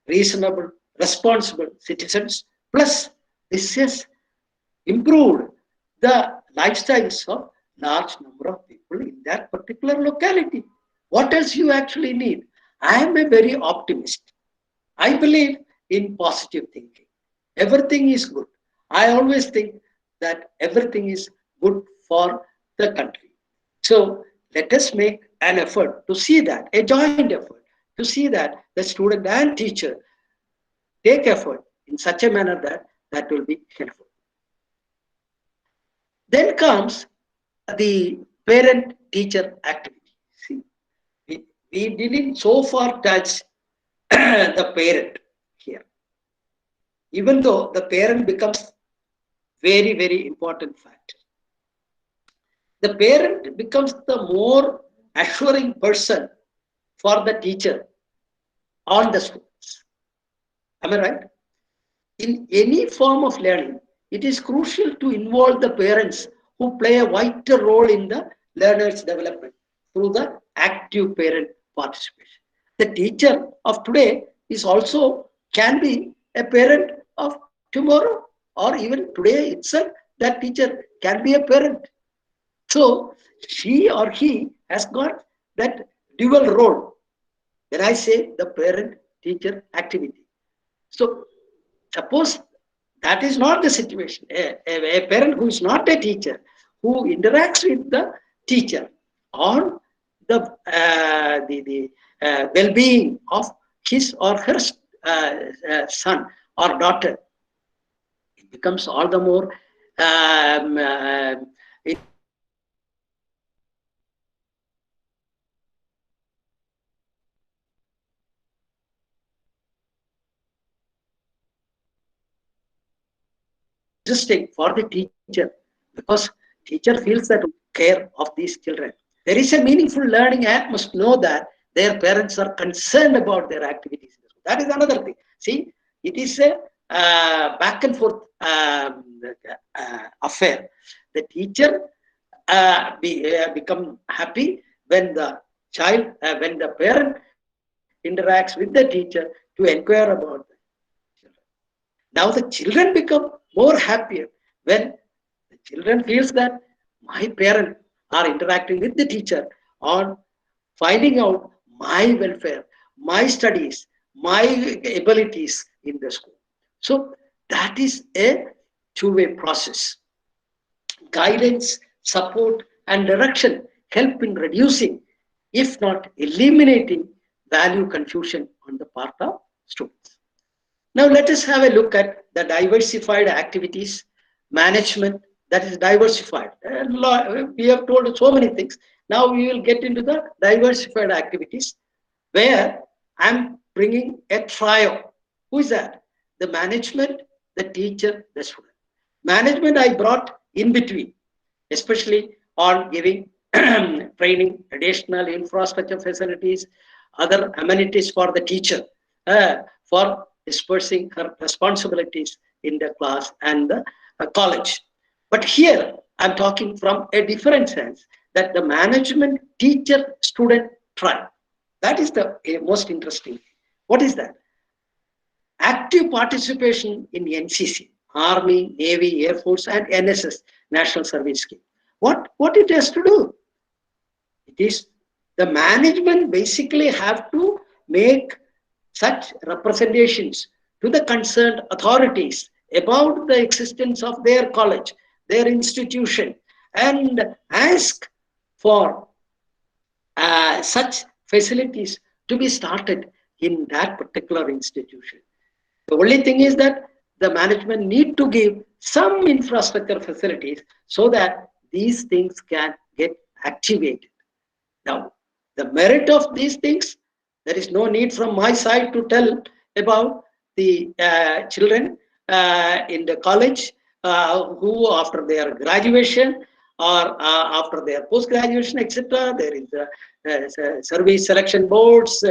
reasonable, responsible citizens. Plus, this has improved the lifestyles of large number of people in that particular locality. What else you actually need? I am a very optimist. I believe in positive thinking. Everything is good. I always think that everything is good for the country. So let us make an effort to see that, a joint effort, to see that the student and teacher take effort in such a manner that will be helpful. Then comes the parent-teacher activity. See, we didn't so far touch the parent here. Even though the parent becomes very, very important factor. The parent becomes the more assuring person for the teacher on the students. Am I right? In any form of learning, it is crucial to involve the parents who play a vital role in the learner's development through the active parent participation. The teacher of today is also can be a parent of tomorrow, or even today itself, that teacher can be a parent. So she or he has got that dual role when I say the parent-teacher activity. So suppose that is not the situation. A parent who is not a teacher, who interacts with the teacher on the well-being of his or her son or daughter, it becomes all the more interesting for the teacher, because teacher feels that care of these children. There is a meaningful learning and must know that their parents are concerned about their activities. That is another thing. See, it is a back and forth affair. The teacher become happy when the child, when the parent interacts with the teacher to inquire about the children. Now the children become more happier when the children feels that my parents are interacting with the teacher on finding out my welfare, my studies, my abilities in the school. So that is a two-way process. Guidance, support, and direction help in reducing, if not eliminating, value confusion on the part of students. Now let us have a look at the diversified activities management that is diversified. We have told so many things. Now we will get into the diversified activities where I'm bringing a trio. Who is that? The management, the teacher, the student. Management I brought in between, especially on giving training, additional infrastructure facilities, other amenities for the teacher, for dispersing her responsibilities in the class and the college. But here I'm talking from a different sense, that the management, teacher, student try. That is the most interesting. What is that? Active participation in NCC, Army, Navy, Air Force, and NSS. National Service Scheme. What it has to do? It is the management basically have to make such representations to the concerned authorities about the existence of their college, their institution, and ask for such facilities to be started in that particular institution. The only thing is that the management need to give some infrastructure facilities so that these things can get activated. Now, the merit of these things, there is no need from my side to tell about the children in the college who after their graduation or after their post-graduation, etc. There is service selection boards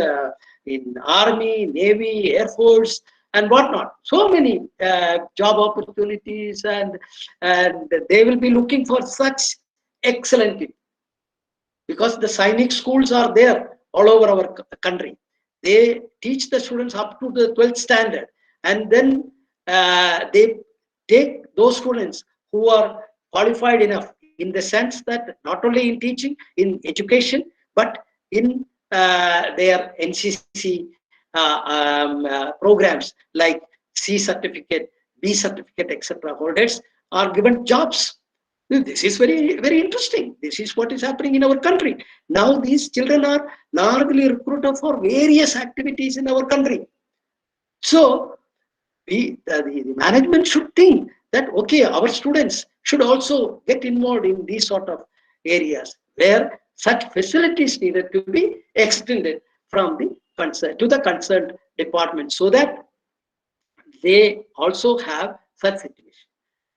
in Army, Navy, Air Force, and whatnot. So many job opportunities, and they will be looking for such excellent people. Because the Sainik schools are there all over our country. They teach the students up to the 12th standard, and then they take those students who are qualified enough in the sense that not only in teaching, in education, but in their NCC programs like C certificate, B certificate, etc. holders are given jobs. This is very, very interesting. This is what is happening in our country. Now these children are largely recruited for various activities in our country. So the management should think that, okay, our students should also get involved in these sort of areas where such facilities needed to be extended from the concerned department so that they also have such situation.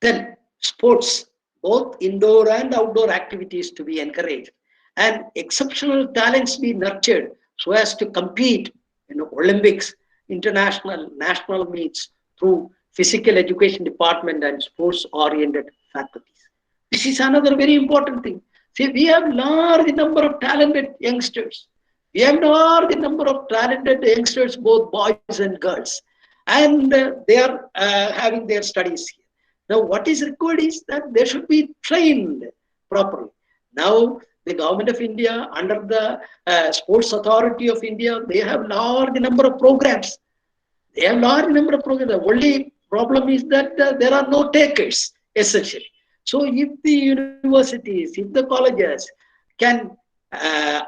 Then sports, both indoor and outdoor activities to be encouraged, and exceptional talents be nurtured so as to compete in Olympics, international, national meets through physical education department and sports oriented faculties. This is another very important thing. See, we have large number of talented youngsters. We have large number of talented youngsters, both boys and girls, and they are having their studies here. Now, what is required is that they should be trained properly. Now, the government of India, under the Sports Authority of India, they have large number of programs. They have large number of programs. The only problem is that there are no takers, essentially. So, if the universities, if the colleges can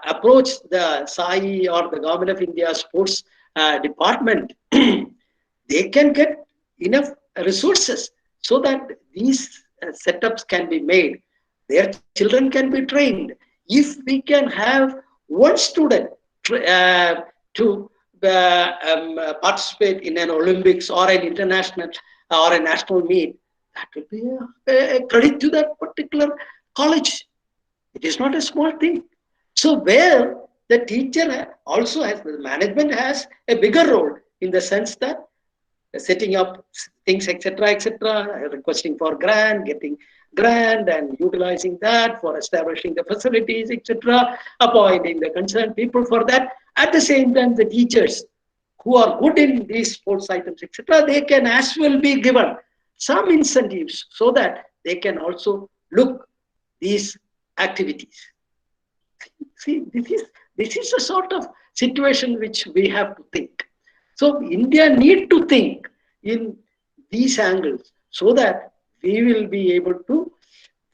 approach the SAI or the government of India sports department, they can get enough resources so that these setups can be made. Their children can be trained. If we can have one student to participate in an Olympics or an international or a national meet, that will be a credit to that particular college. It is not a small thing. So where the teacher also has, the management has a bigger role in the sense that setting up things, etc., requesting for grant, getting grant and utilizing that for establishing the facilities, etc., appointing the concerned people for that. At the same time, the teachers who are good in these sports items, etc., they can as well be given some incentives so that they can also look these activities. See, this is a sort of situation which we have to think. So India need to think in these angles so that we will be able to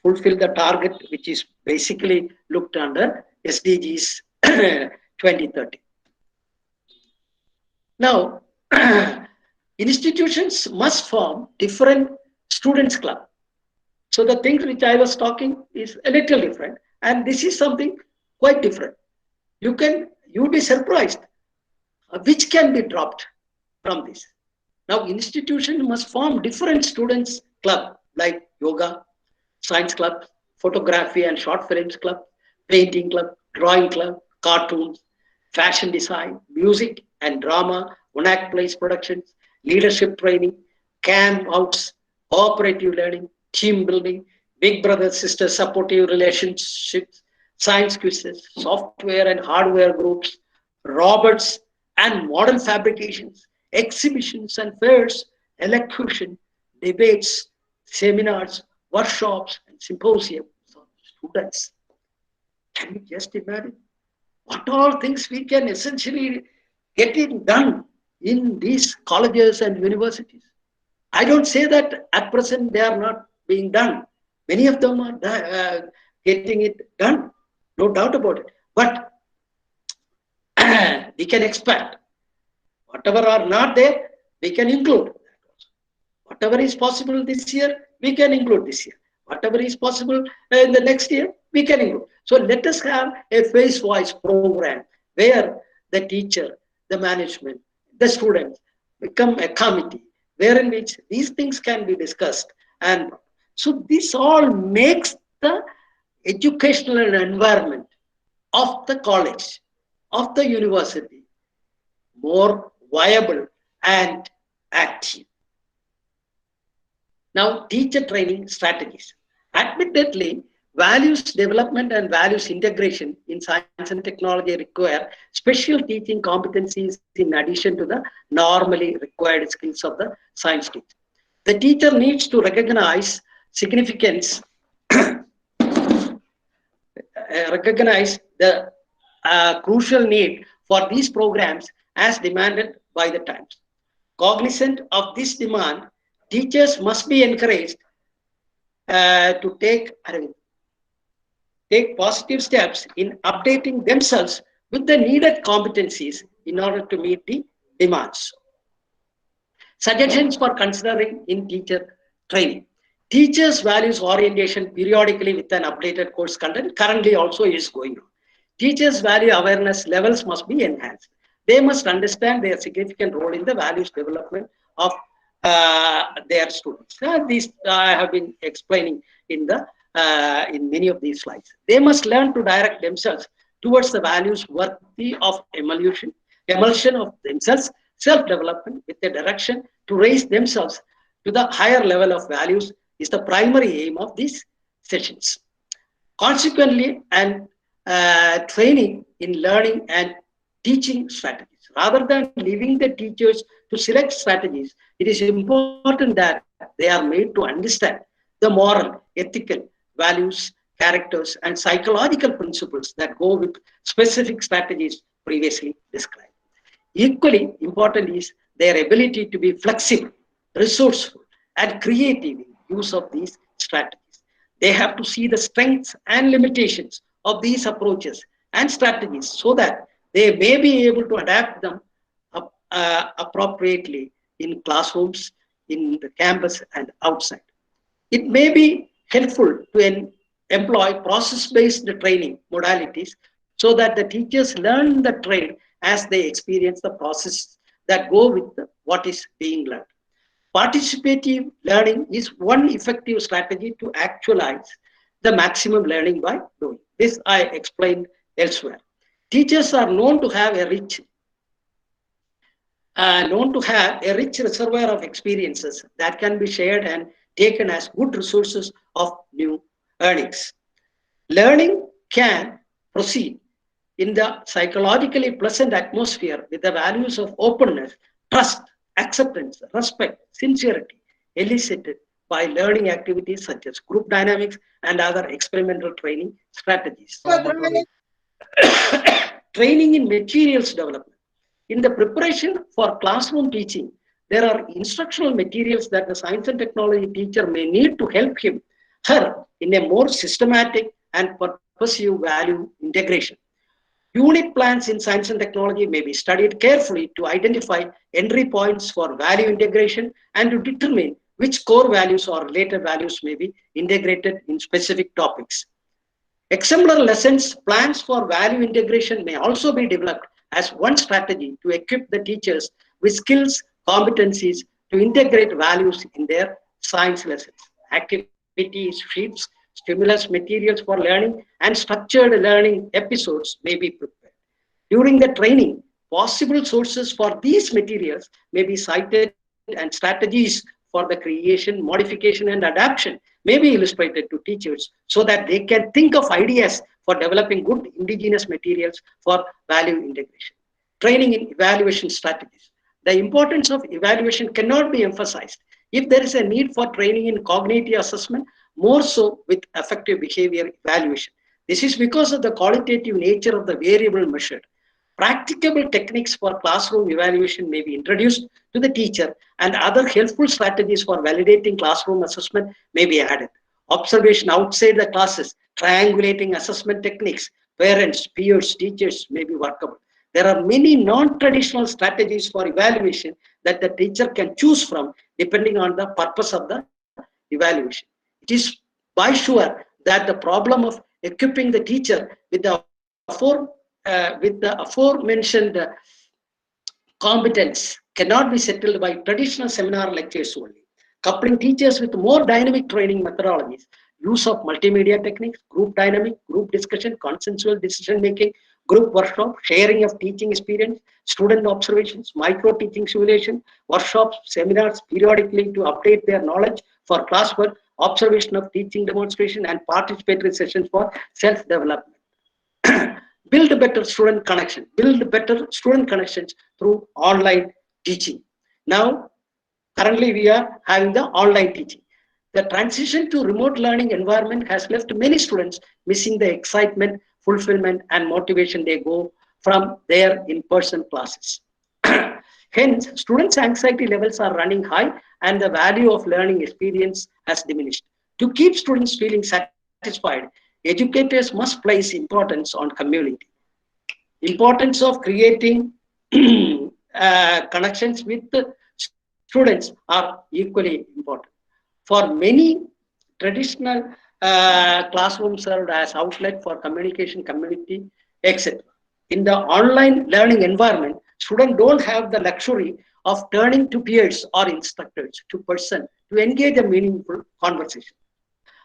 fulfill the target which is basically looked under SDGs 2030. Now, institutions must form different students' club. So the things which I was talking is a little different, and this is something quite different. You'll be surprised which can be dropped from this. Now, institution must form different students' club like yoga, science club, photography and short films club, painting club, drawing club, cartoons, fashion design, music and drama, one-act plays productions, leadership training, camp outs, cooperative learning, team building, big brother-sister supportive relationships, science quizzes, software and hardware groups, robots and model fabrications, exhibitions and fairs, elocution, debates, seminars, workshops, and symposiums of students. Can you just imagine what all things we can essentially get it done in these colleges and universities? I don't say that at present they are not being done. Many of them are getting it done, no doubt about it. But we can expect whatever are not there, we can include. Whatever is possible this year, we can include this year. Whatever is possible in the next year, we can include. So let us have a phase-wise program where the teacher, the management, the students become a committee, wherein which these things can be discussed. And so this all makes the educational environment of the college, of the university, more viable and active. Now, teacher training strategies. Admittedly, values development and values integration in science and technology require special teaching competencies in addition to the normally required skills of the science teacher. The teacher needs to recognize significance, recognize the crucial need for these programs as demanded by the times. Cognizant of this demand, teachers must be encouraged to take positive steps in updating themselves with the needed competencies in order to meet the demands. Suggestions for considering in teacher training. Teachers' values orientation periodically with an updated course content currently also is going on. Teachers' value awareness levels must be enhanced. They must understand their significant role in the values development of their students. These I have been explaining in many of these slides. They must learn to direct themselves towards the values worthy of emulsion of themselves, self-development with a direction to raise themselves to the higher level of values is the primary aim of these sessions. Consequently, and training in learning and teaching strategies. Rather than leaving the teachers to select strategies, it is important that they are made to understand the moral, ethical values, characters, and psychological principles that go with specific strategies previously described. Equally important is their ability to be flexible, resourceful, and creative in use of these strategies. They have to see the strengths and limitations of these approaches and strategies so that they may be able to adapt them appropriately in classrooms, in the campus, and outside. It may be helpful to employ process-based training modalities so that the teachers learn the trade as they experience the process that go with what is being learned. Participative learning is one effective strategy to actualize the maximum learning by doing. This I explained elsewhere. Teachers are known to have a rich reservoir of experiences that can be shared and taken as good resources of new earnings. Learning can proceed in the psychologically pleasant atmosphere with the values of openness, trust, acceptance, respect, sincerity, elicited by learning activities such as group dynamics and other experimental training strategies. Training in materials development. In the preparation for classroom teaching, there are instructional materials that the science and technology teacher may need to help her in a more systematic and purposive value integration. Unit plans in science and technology may be studied carefully to identify entry points for value integration and to determine which core values or related values may be integrated in specific topics. Exemplar lessons plans for value integration may also be developed as one strategy to equip the teachers with skills, competencies to integrate values in their science lessons. Activities, sheets, stimulus materials for learning, and structured learning episodes may be prepared. During the training, possible sources for these materials may be cited and strategies for the creation, modification, and adaptation may be illustrated to teachers so that they can think of ideas for developing good indigenous materials for value integration. Training in evaluation strategies. The importance of evaluation cannot be emphasized. If there is a need for training in cognitive assessment more so with affective behavior evaluation. This is because of the qualitative nature of the variable measured. Practicable techniques for classroom evaluation may be introduced to the teacher, and other helpful strategies for validating classroom assessment may be added. Observation outside the classes, triangulating assessment techniques, parents, peers, teachers may be workable. There are many non-traditional strategies for evaluation that the teacher can choose from depending on the purpose of the evaluation. It is by sure that the problem of equipping the teacher with the aforementioned competence cannot be settled by traditional seminar lectures only. Coupling teachers with more dynamic training methodologies, use of multimedia techniques, group dynamic, group discussion, consensual decision making, group workshop, sharing of teaching experience, student observations, micro teaching simulation, workshops, seminars periodically to update their knowledge for classwork, observation of teaching demonstration, and participatory sessions for self-development. Build better student connection. Build better student connections through online teaching. Now, currently we are having the online teaching. The transition to remote learning environment has left many students missing the excitement, fulfillment, and motivation they go from their in-person classes. Hence, students' anxiety levels are running high and the value of learning experience has diminished. To keep students feeling satisfied, educators must place importance on community. Importance of creating connections with the students are equally important. For many, traditional classrooms served as outlet for communication, community, etc. In the online learning environment, students don't have the luxury of turning to peers or instructors to engage a meaningful conversation.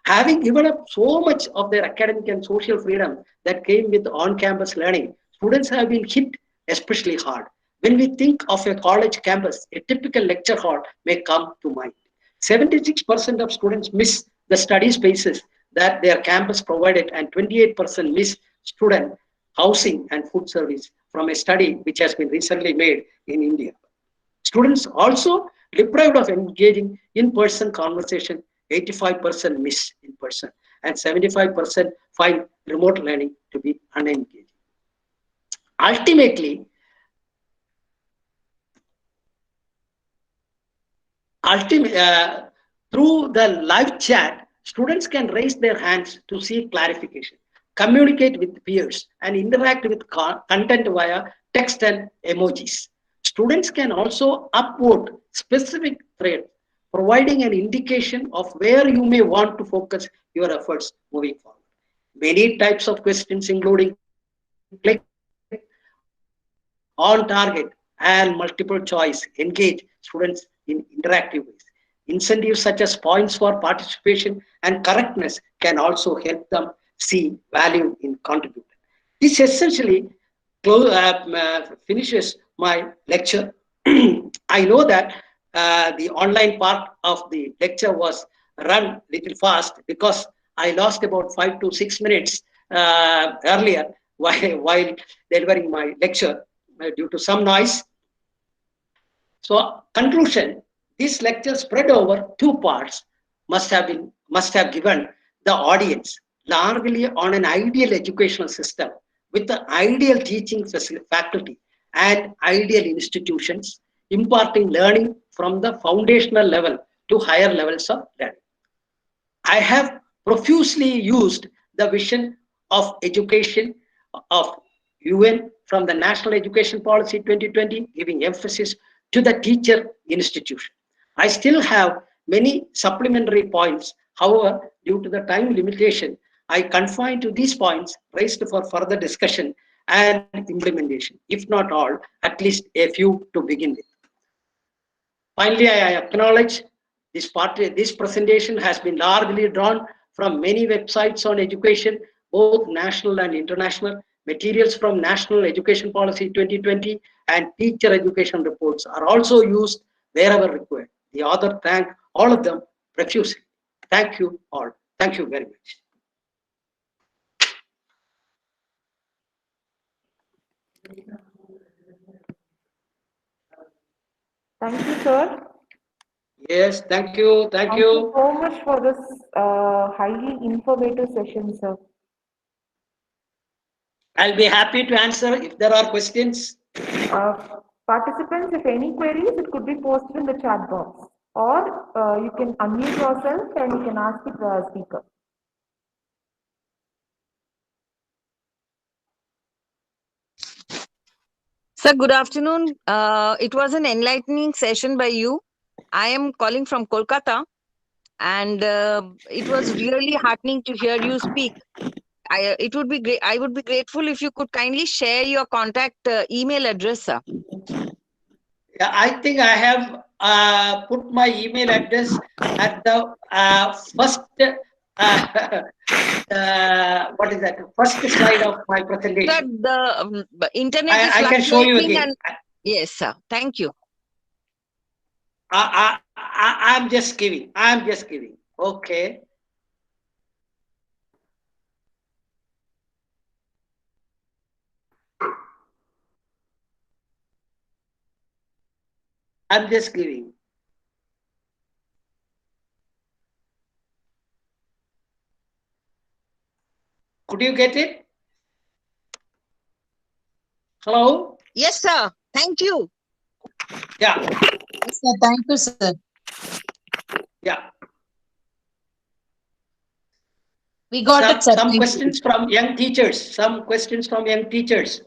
Having given up so much of their academic and social freedom that came with on-campus learning, students have been hit especially hard. When we think of a college campus, a typical lecture hall may come to mind. 76% of students miss the study spaces that their campus provided, and 28% miss student housing and food service from a study which has been recently made in India. Students also deprived of engaging in-person conversation, 85% miss in person, and 75% find remote learning to be unengaging. Ultimately, through the live chat, students can raise their hands to seek clarification, communicate with peers, and interact with content via text and emojis. Students can also upvote specific threads, providing an indication of where you may want to focus your efforts moving forward. Many types of questions, including click, on target, and multiple choice, engage students in interactive ways. Incentives such as points for participation and correctness can also help them see value in contributing. This essentially finishes my lecture. I know that the online part of the lecture was run little fast because I lost about 5 to 6 minutes earlier while delivering my lecture due to some noise. So, conclusion: this lecture spread over 2 parts must have given the audience largely on an ideal educational system with the ideal teaching faculty and ideal institutions imparting learning from the foundational level to higher levels of learning. I have profusely used the vision of education of UN from the National Education Policy 2020, giving emphasis to the teacher institution. I still have many supplementary points. However, due to the time limitation, I confine to these points raised for further discussion and implementation. If not all, at least a few to begin with. Finally, I acknowledge this presentation has been largely drawn from many websites on education, both national and international. Materials from National Education Policy 2020 and teacher education reports are also used wherever required. The author thanked all of them profusely. Thank you all. Thank you very much. Thank you, sir. Yes, thank you, thank Thank you you. so much for this highly informative session, sir. I'll be happy to answer if there are questions. Participants, if any queries, it could be posted in the chat box, or you can unmute yourself and you can ask the speaker. Sir, good afternoon. It was an enlightening session by you. I am calling from Kolkata, and it was really heartening to hear you speak. It would be great. I would be grateful if you could kindly share your contact email address, sir. Yeah, I think I have put my email address at the first, what is that? First slide of my Sir, presentation. the internet is I can show you fluctuating, again. and yes, sir. Thank you. I'm just giving. I'm just giving. Okay. I'm just giving. Could you get it? Hello? Yes, sir. Thank you. Yeah. Yes, sir. Thank you, sir. Yeah. We got it, sir. Some Thank you. questions from young teachers. Some questions from young teachers.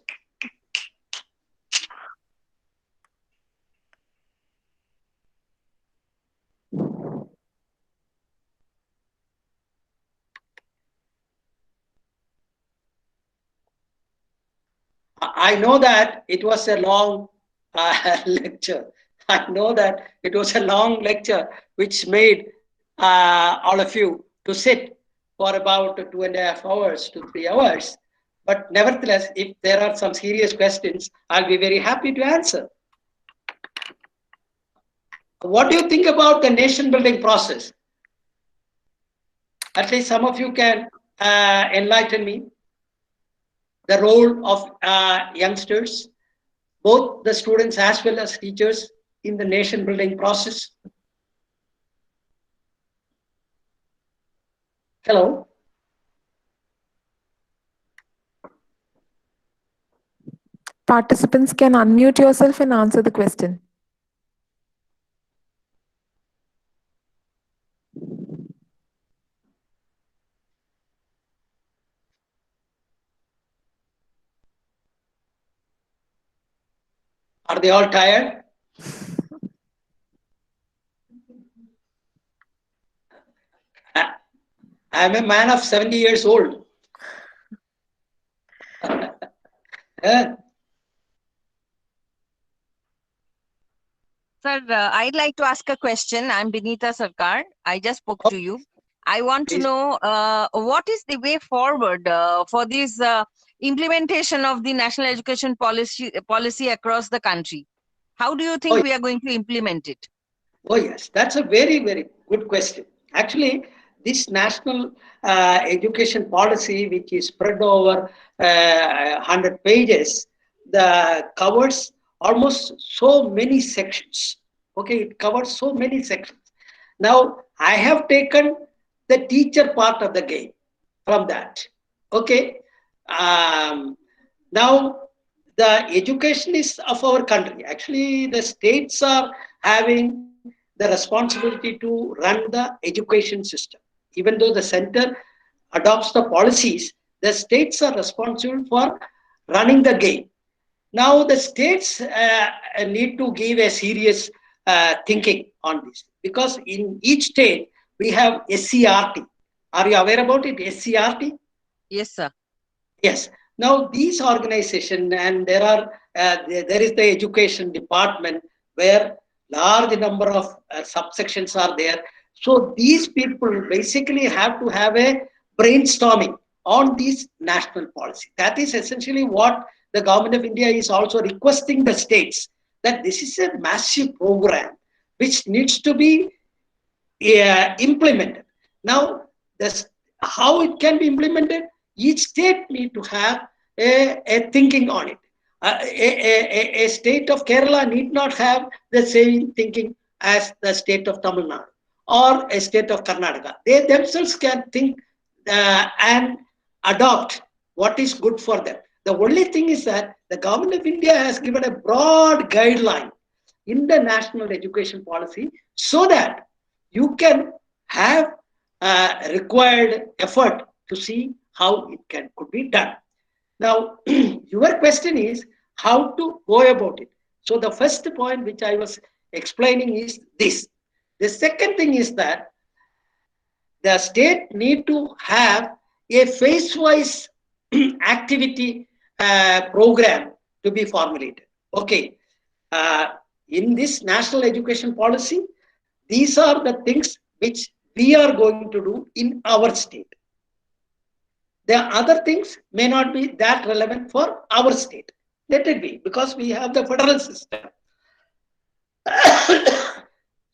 I know that it was a long lecture. I know that it was a long lecture which made all of you to sit for about 2.5 hours to 3 hours. But nevertheless, if there are some serious questions, I'll be very happy to answer. What do you think about the nation building process? At least some of you can enlighten me. The role of youngsters, both the students as well as teachers, in the nation building process. Hello. Participants can unmute yourself and answer the question. Are they all tired? I'm a man of 70 years old. Sir, I'd like to ask a question. I'm Binita Sarkar. I just spoke to you. I want to Please. know what is the way forward for this implementation of the national education policy across the country. How do you think we are going to implement it? Oh, yes, that's a very, very good question. Actually, this national education policy, which is spread over 100 pages, covers almost so many sections. Okay, it covers so many sections. Now, I have taken the teacher part of the game from that. Okay. Now, the education is of our country. Actually, the states are having the responsibility to run the education system. Even though the center adopts the policies, the states are responsible for running the game. Now, the states need to give a serious thinking on this, because in each state we have SCRT. Are you aware about it? SCRT? Yes, sir. Yes. Now these organizations, and there is the education department where large number of subsections are there. So these people basically have to have a brainstorming on these national policy. That is essentially what the government of India is also requesting the states, that this is a massive program which needs to be implemented. Now, how it can be implemented? Each state need to have a thinking on it. A state of Kerala need not have the same thinking as the state of Tamil Nadu or a state of Karnataka. They themselves can think and adopt what is good for them. The only thing is that the government of India has given a broad guideline in the national education policy so that you can have required effort to see how it could be done. Now, your question is how to go about it. So the first point which I was explaining is this. The second thing is that the state need to have a phase-wise activity program to be formulated. Okay, in this national education policy, these are the things which we are going to do in our state. The other things may not be that relevant for our state. Let it be, because we have the federal system.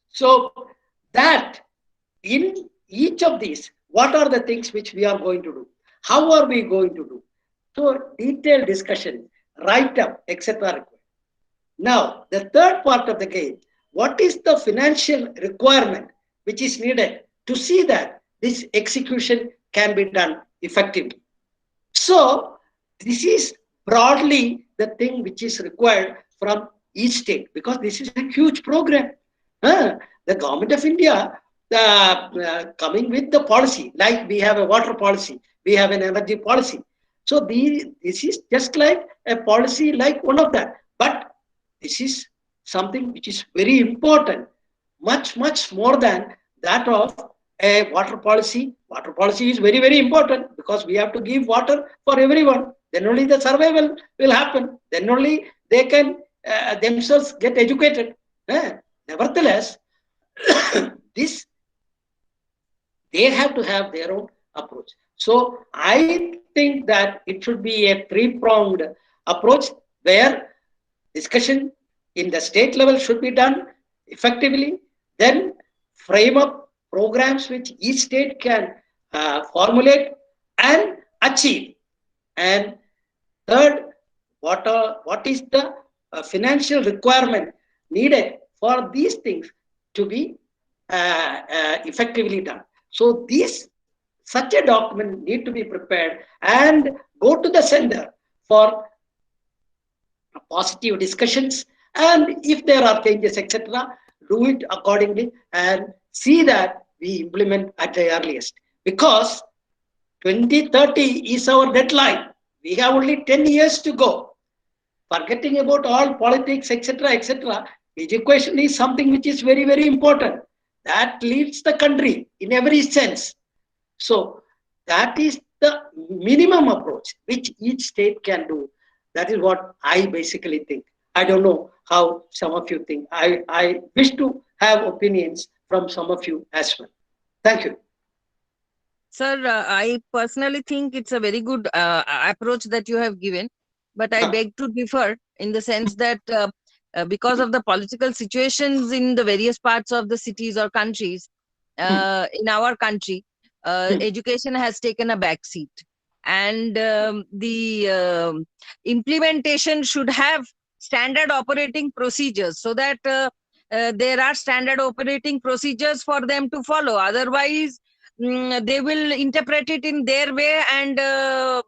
So that in each of these, what are the things which we are going to do? How are we going to do? So detailed discussion, write-up, etc. Now, the third part of the game, what is the financial requirement which is needed to see that this execution can be done effectively? So, this is broadly the thing which is required from each state, because this is a huge program. The government of India coming with the policy, like we have a water policy, we have an energy policy. So, this is just like a policy like one of that. But this is something which is very important, much more than that of a water policy. Water policy is very, very important because we have to give water for everyone. Then only the survival will happen. Then only they can themselves get educated. Nevertheless, this, they have to have their own approach. So I think that it should be a three-pronged approach where discussion in the state level should be done effectively, then frame up programs which each state can formulate and achieve. And third, what is the financial requirement needed for these things to be effectively done. So such a document need to be prepared and go to the center for positive discussions, and if there are changes, etc., do it accordingly and see that we implement at the earliest, because 2030 is our deadline. We have only 10 years to go. Forgetting about all politics, etc., etc., education is something which is very, very important. That leads the country in every sense. So that is the minimum approach which each state can do. That is what I basically think. I don't know how some of you think. I wish to have opinions from some of you as well. Thank you. Sir, I personally think it's a very good approach that you have given, but I beg to differ in the sense that because of the political situations in the various parts of the cities or countries, in our country, education has taken a back seat. And the implementation should have standard operating procedures, so that there are standard operating procedures for them to follow. Otherwise, they will interpret it in their way, and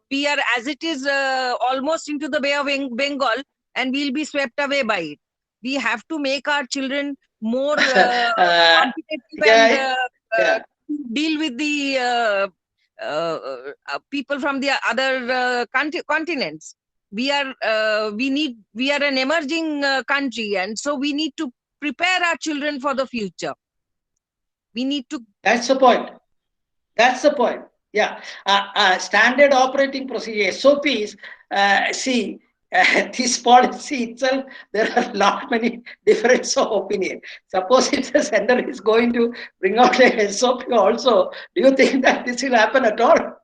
we are, as it is, almost into the Bay of Bengal, and we'll be swept away by it. We have to make our children more competitive and deal with the people from the other continents. We are an emerging country, and so we need to prepare our children for the future. We need to. That's the point. That's the point. Yeah. Standard operating procedure, SOPs. See, this policy itself, there are lot many differences of opinion. Suppose if the center is going to bring out a SOP also, do you think that this will happen at all?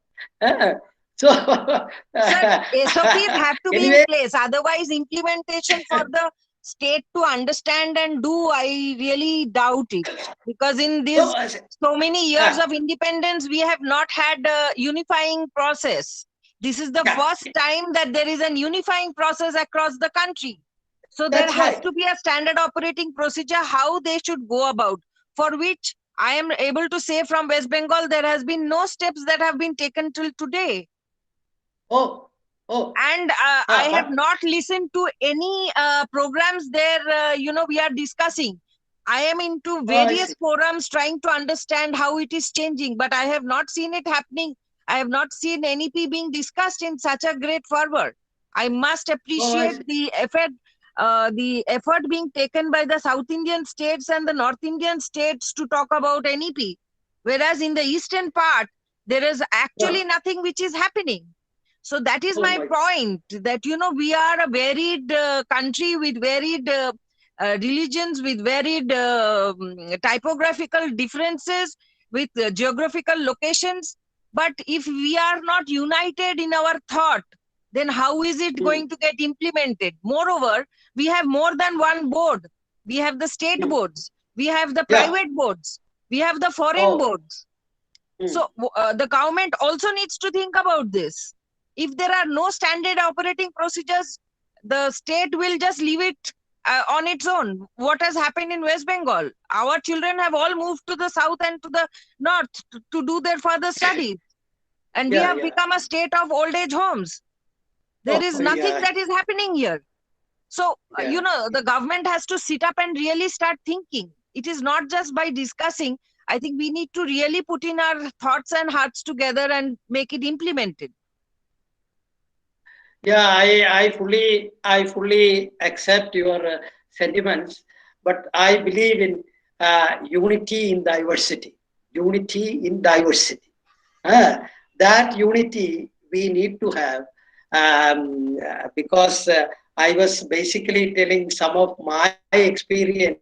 So, Sir, SOPs have to be in place. Otherwise, implementation for the state to understand and do, I really doubt it. Because in this so many years of independence, we have not had a unifying process. This is the first time that there is an unifying process across the country. So there That's has right. to be a standard operating procedure how they should go about, for which I am able to say from West Bengal, there has been no steps that have been taken till today. Oh. And I have But not listened to any programs there, we are discussing. I am into I various see. forums trying to understand how it is changing, but I have not seen it happening. I have not seen NEP being discussed in such a great forward. I must Oh, I appreciate see. the effort being taken by the South Indian states and the North Indian states to talk about NEP. Whereas in the eastern part, there is actually Yeah. nothing which is happening. So that is Oh my my. point, that, we are a varied country with varied religions, with varied typographical differences, with geographical locations. But if we are not united in our thought, then how is it Hmm. going to get implemented? Moreover, we have more than one board. We have the state Hmm. boards, we have the Yeah. private boards, we have the foreign Oh. boards. Hmm. So the government also needs to think about this. If there are no standard operating procedures, the state will just leave it on its own. What has happened in West Bengal? Our children have all moved to the south and to the north to do their further studies. And we have Yeah. become a state of old age homes. There Oh is nothing yeah. that is happening here. So, Yeah. the government has to sit up and really start thinking. It is not just by discussing. I think we need to really put in our thoughts and hearts together and make it implemented. Yeah, I fully accept your sentiments, but I believe in unity in diversity. Unity in diversity. That unity we need to have, because I was basically telling some of my experience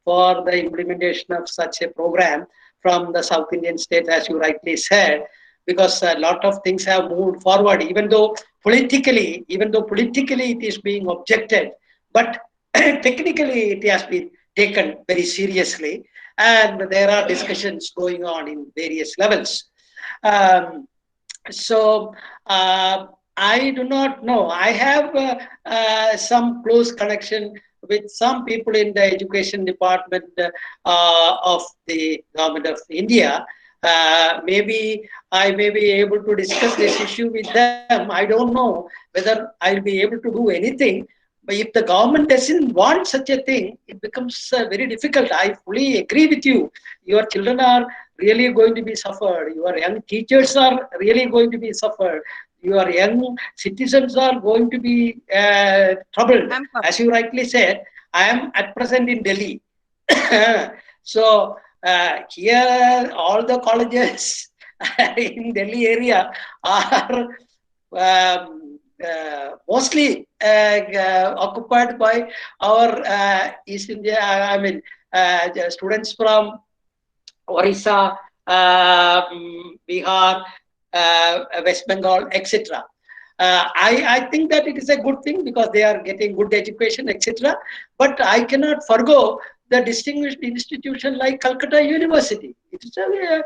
for the implementation of such a program from the South Indian state, as you rightly said, because a lot of things have moved forward, even though politically it is being objected, but technically it has been taken very seriously, and there are discussions going on in various levels. Um, so I do not know. I have some close connection with some people in the education department of the government of India. Maybe I may be able to discuss this issue with them. I don't know whether I'll be able to do anything. But if the government doesn't want such a thing, it becomes very difficult. I fully agree with you. Your children are really going to be suffered. Your young teachers are really going to be suffered. Your young citizens are going to be troubled. As you rightly said, I am at present in Delhi. So here, all the colleges in Delhi area are mostly occupied by our East India. I mean, students from Orissa, Bihar, West Bengal, etc. I think that it is a good thing because they are getting good education, etc. But I cannot forgo the distinguished institution like Calcutta University. It is a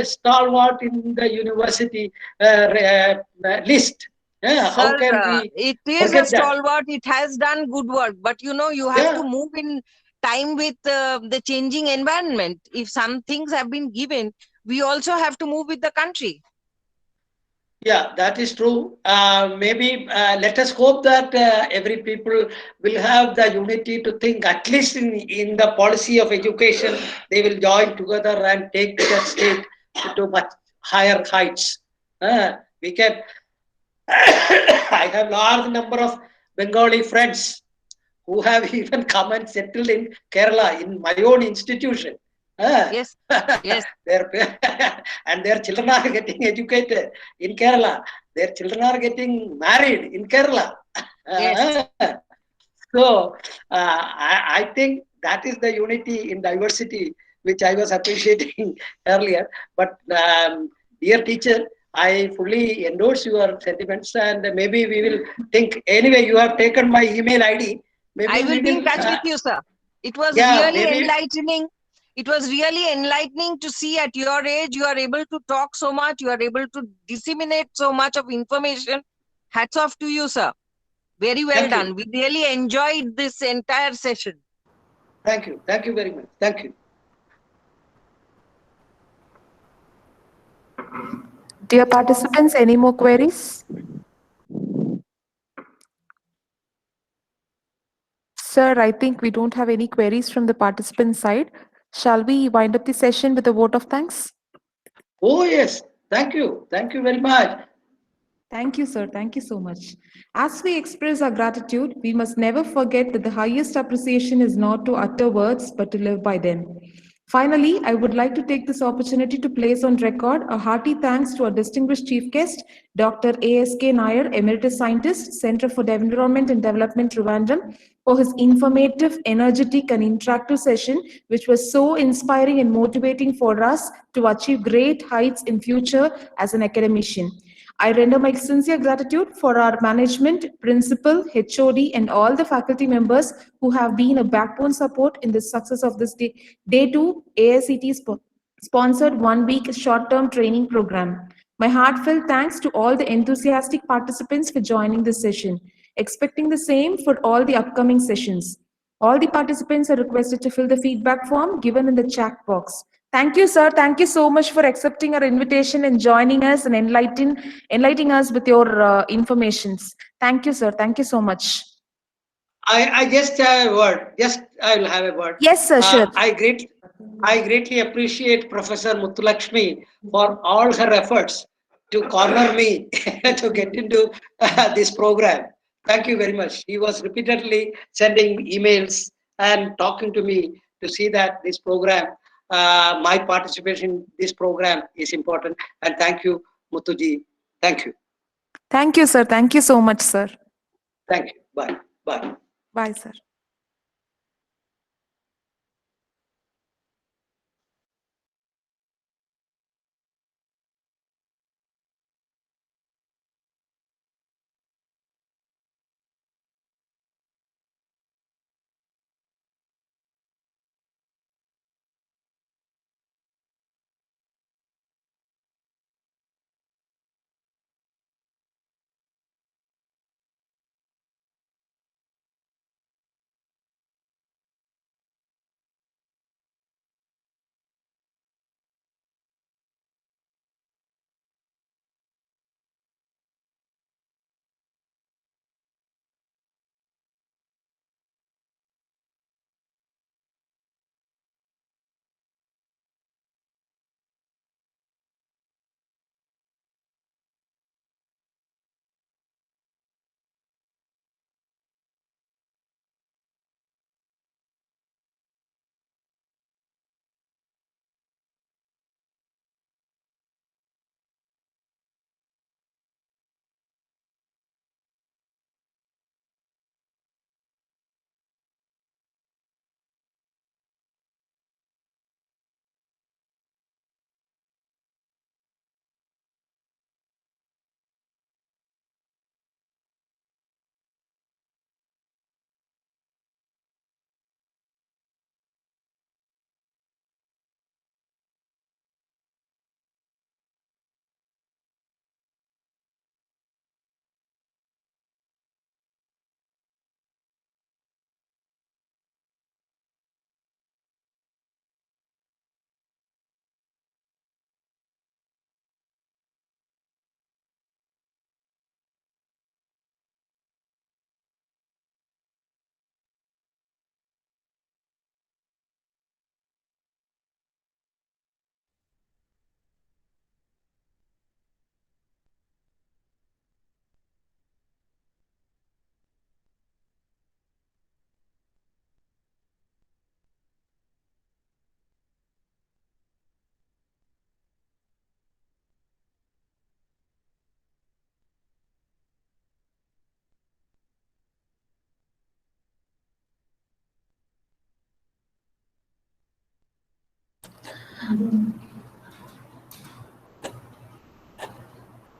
stalwart in the university list. Yeah, how Sir, can we it is a forget that? stalwart. It has done good work, but you have to Yeah. move in time with the changing environment. If some things have been given, we also have to move with the country. Yeah, that is true. Maybe let us hope that every people will have the unity to think, at least in the policy of education, they will join together and take the state to much higher heights. We can. I have large number of Bengali friends who have even come and settled in Kerala in my own institution. Yes, yes. And their children are getting educated in Kerala. Their children are getting married in Kerala. Yes. So I think that is the unity in diversity which I was appreciating earlier. But dear teacher, I fully endorse your sentiments, and maybe we will think. Anyway, you have taken my email ID. Maybe I we will be in will. touch with you, sir. It was Yeah, really maybe. enlightening. It was really enlightening to see at your age, you are able to talk so much, you are able to disseminate so much of information. Hats off to you, sir. Very well Thank you. done. We really enjoyed this entire session. Thank you. Thank you very much. Thank you. Dear participants, any more queries? Sir, I think we don't have any queries from the participant side. Shall we wind up the session with a vote of thanks? Oh, yes. Thank you. Thank you very much. Thank you, sir. Thank you so much. As we express our gratitude, we must never forget that the highest appreciation is not to utter words, but to live by them. Finally, I would like to take this opportunity to place on record a hearty thanks to our distinguished chief guest, Dr.A.S.K.Nair, Emeritus Scientist, Center for Environment and Development, Trivandrum, for his informative, energetic, and interactive session, which was so inspiring and motivating for us to achieve great heights in future as an academician. I render my sincere gratitude for our management, principal, HOD, and all the faculty members who have been a backbone support in the success of this day 2 AICT sponsored 1-week short-term training program. My heartfelt thanks to all the enthusiastic participants for joining this session, expecting the same for all the upcoming sessions. All the participants are requested to fill the feedback form given in the chat box. Thank you, sir. Thank you so much for accepting our invitation and joining us and enlightening us with your informations. Thank you, sir. Thank you so much. I just have a word. I will have a word. Yes, sir. Sure. I greatly appreciate Professor Muthulakshmi for all her efforts to corner me to get into this program. Thank you very much. He was repeatedly sending emails and talking to me to see that this program, my participation in this program is important. And thank you, Muthuji. Thank you. Thank you, sir. Thank you so much, sir. Thank you. Bye. Bye. Bye, sir.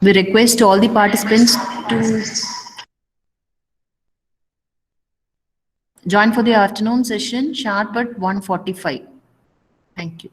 We request all the participants to join for the afternoon session sharp at 1:45. Thank you.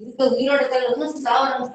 இதுக்கு உயிரோட கல் வந்து ஸ்தாவரம்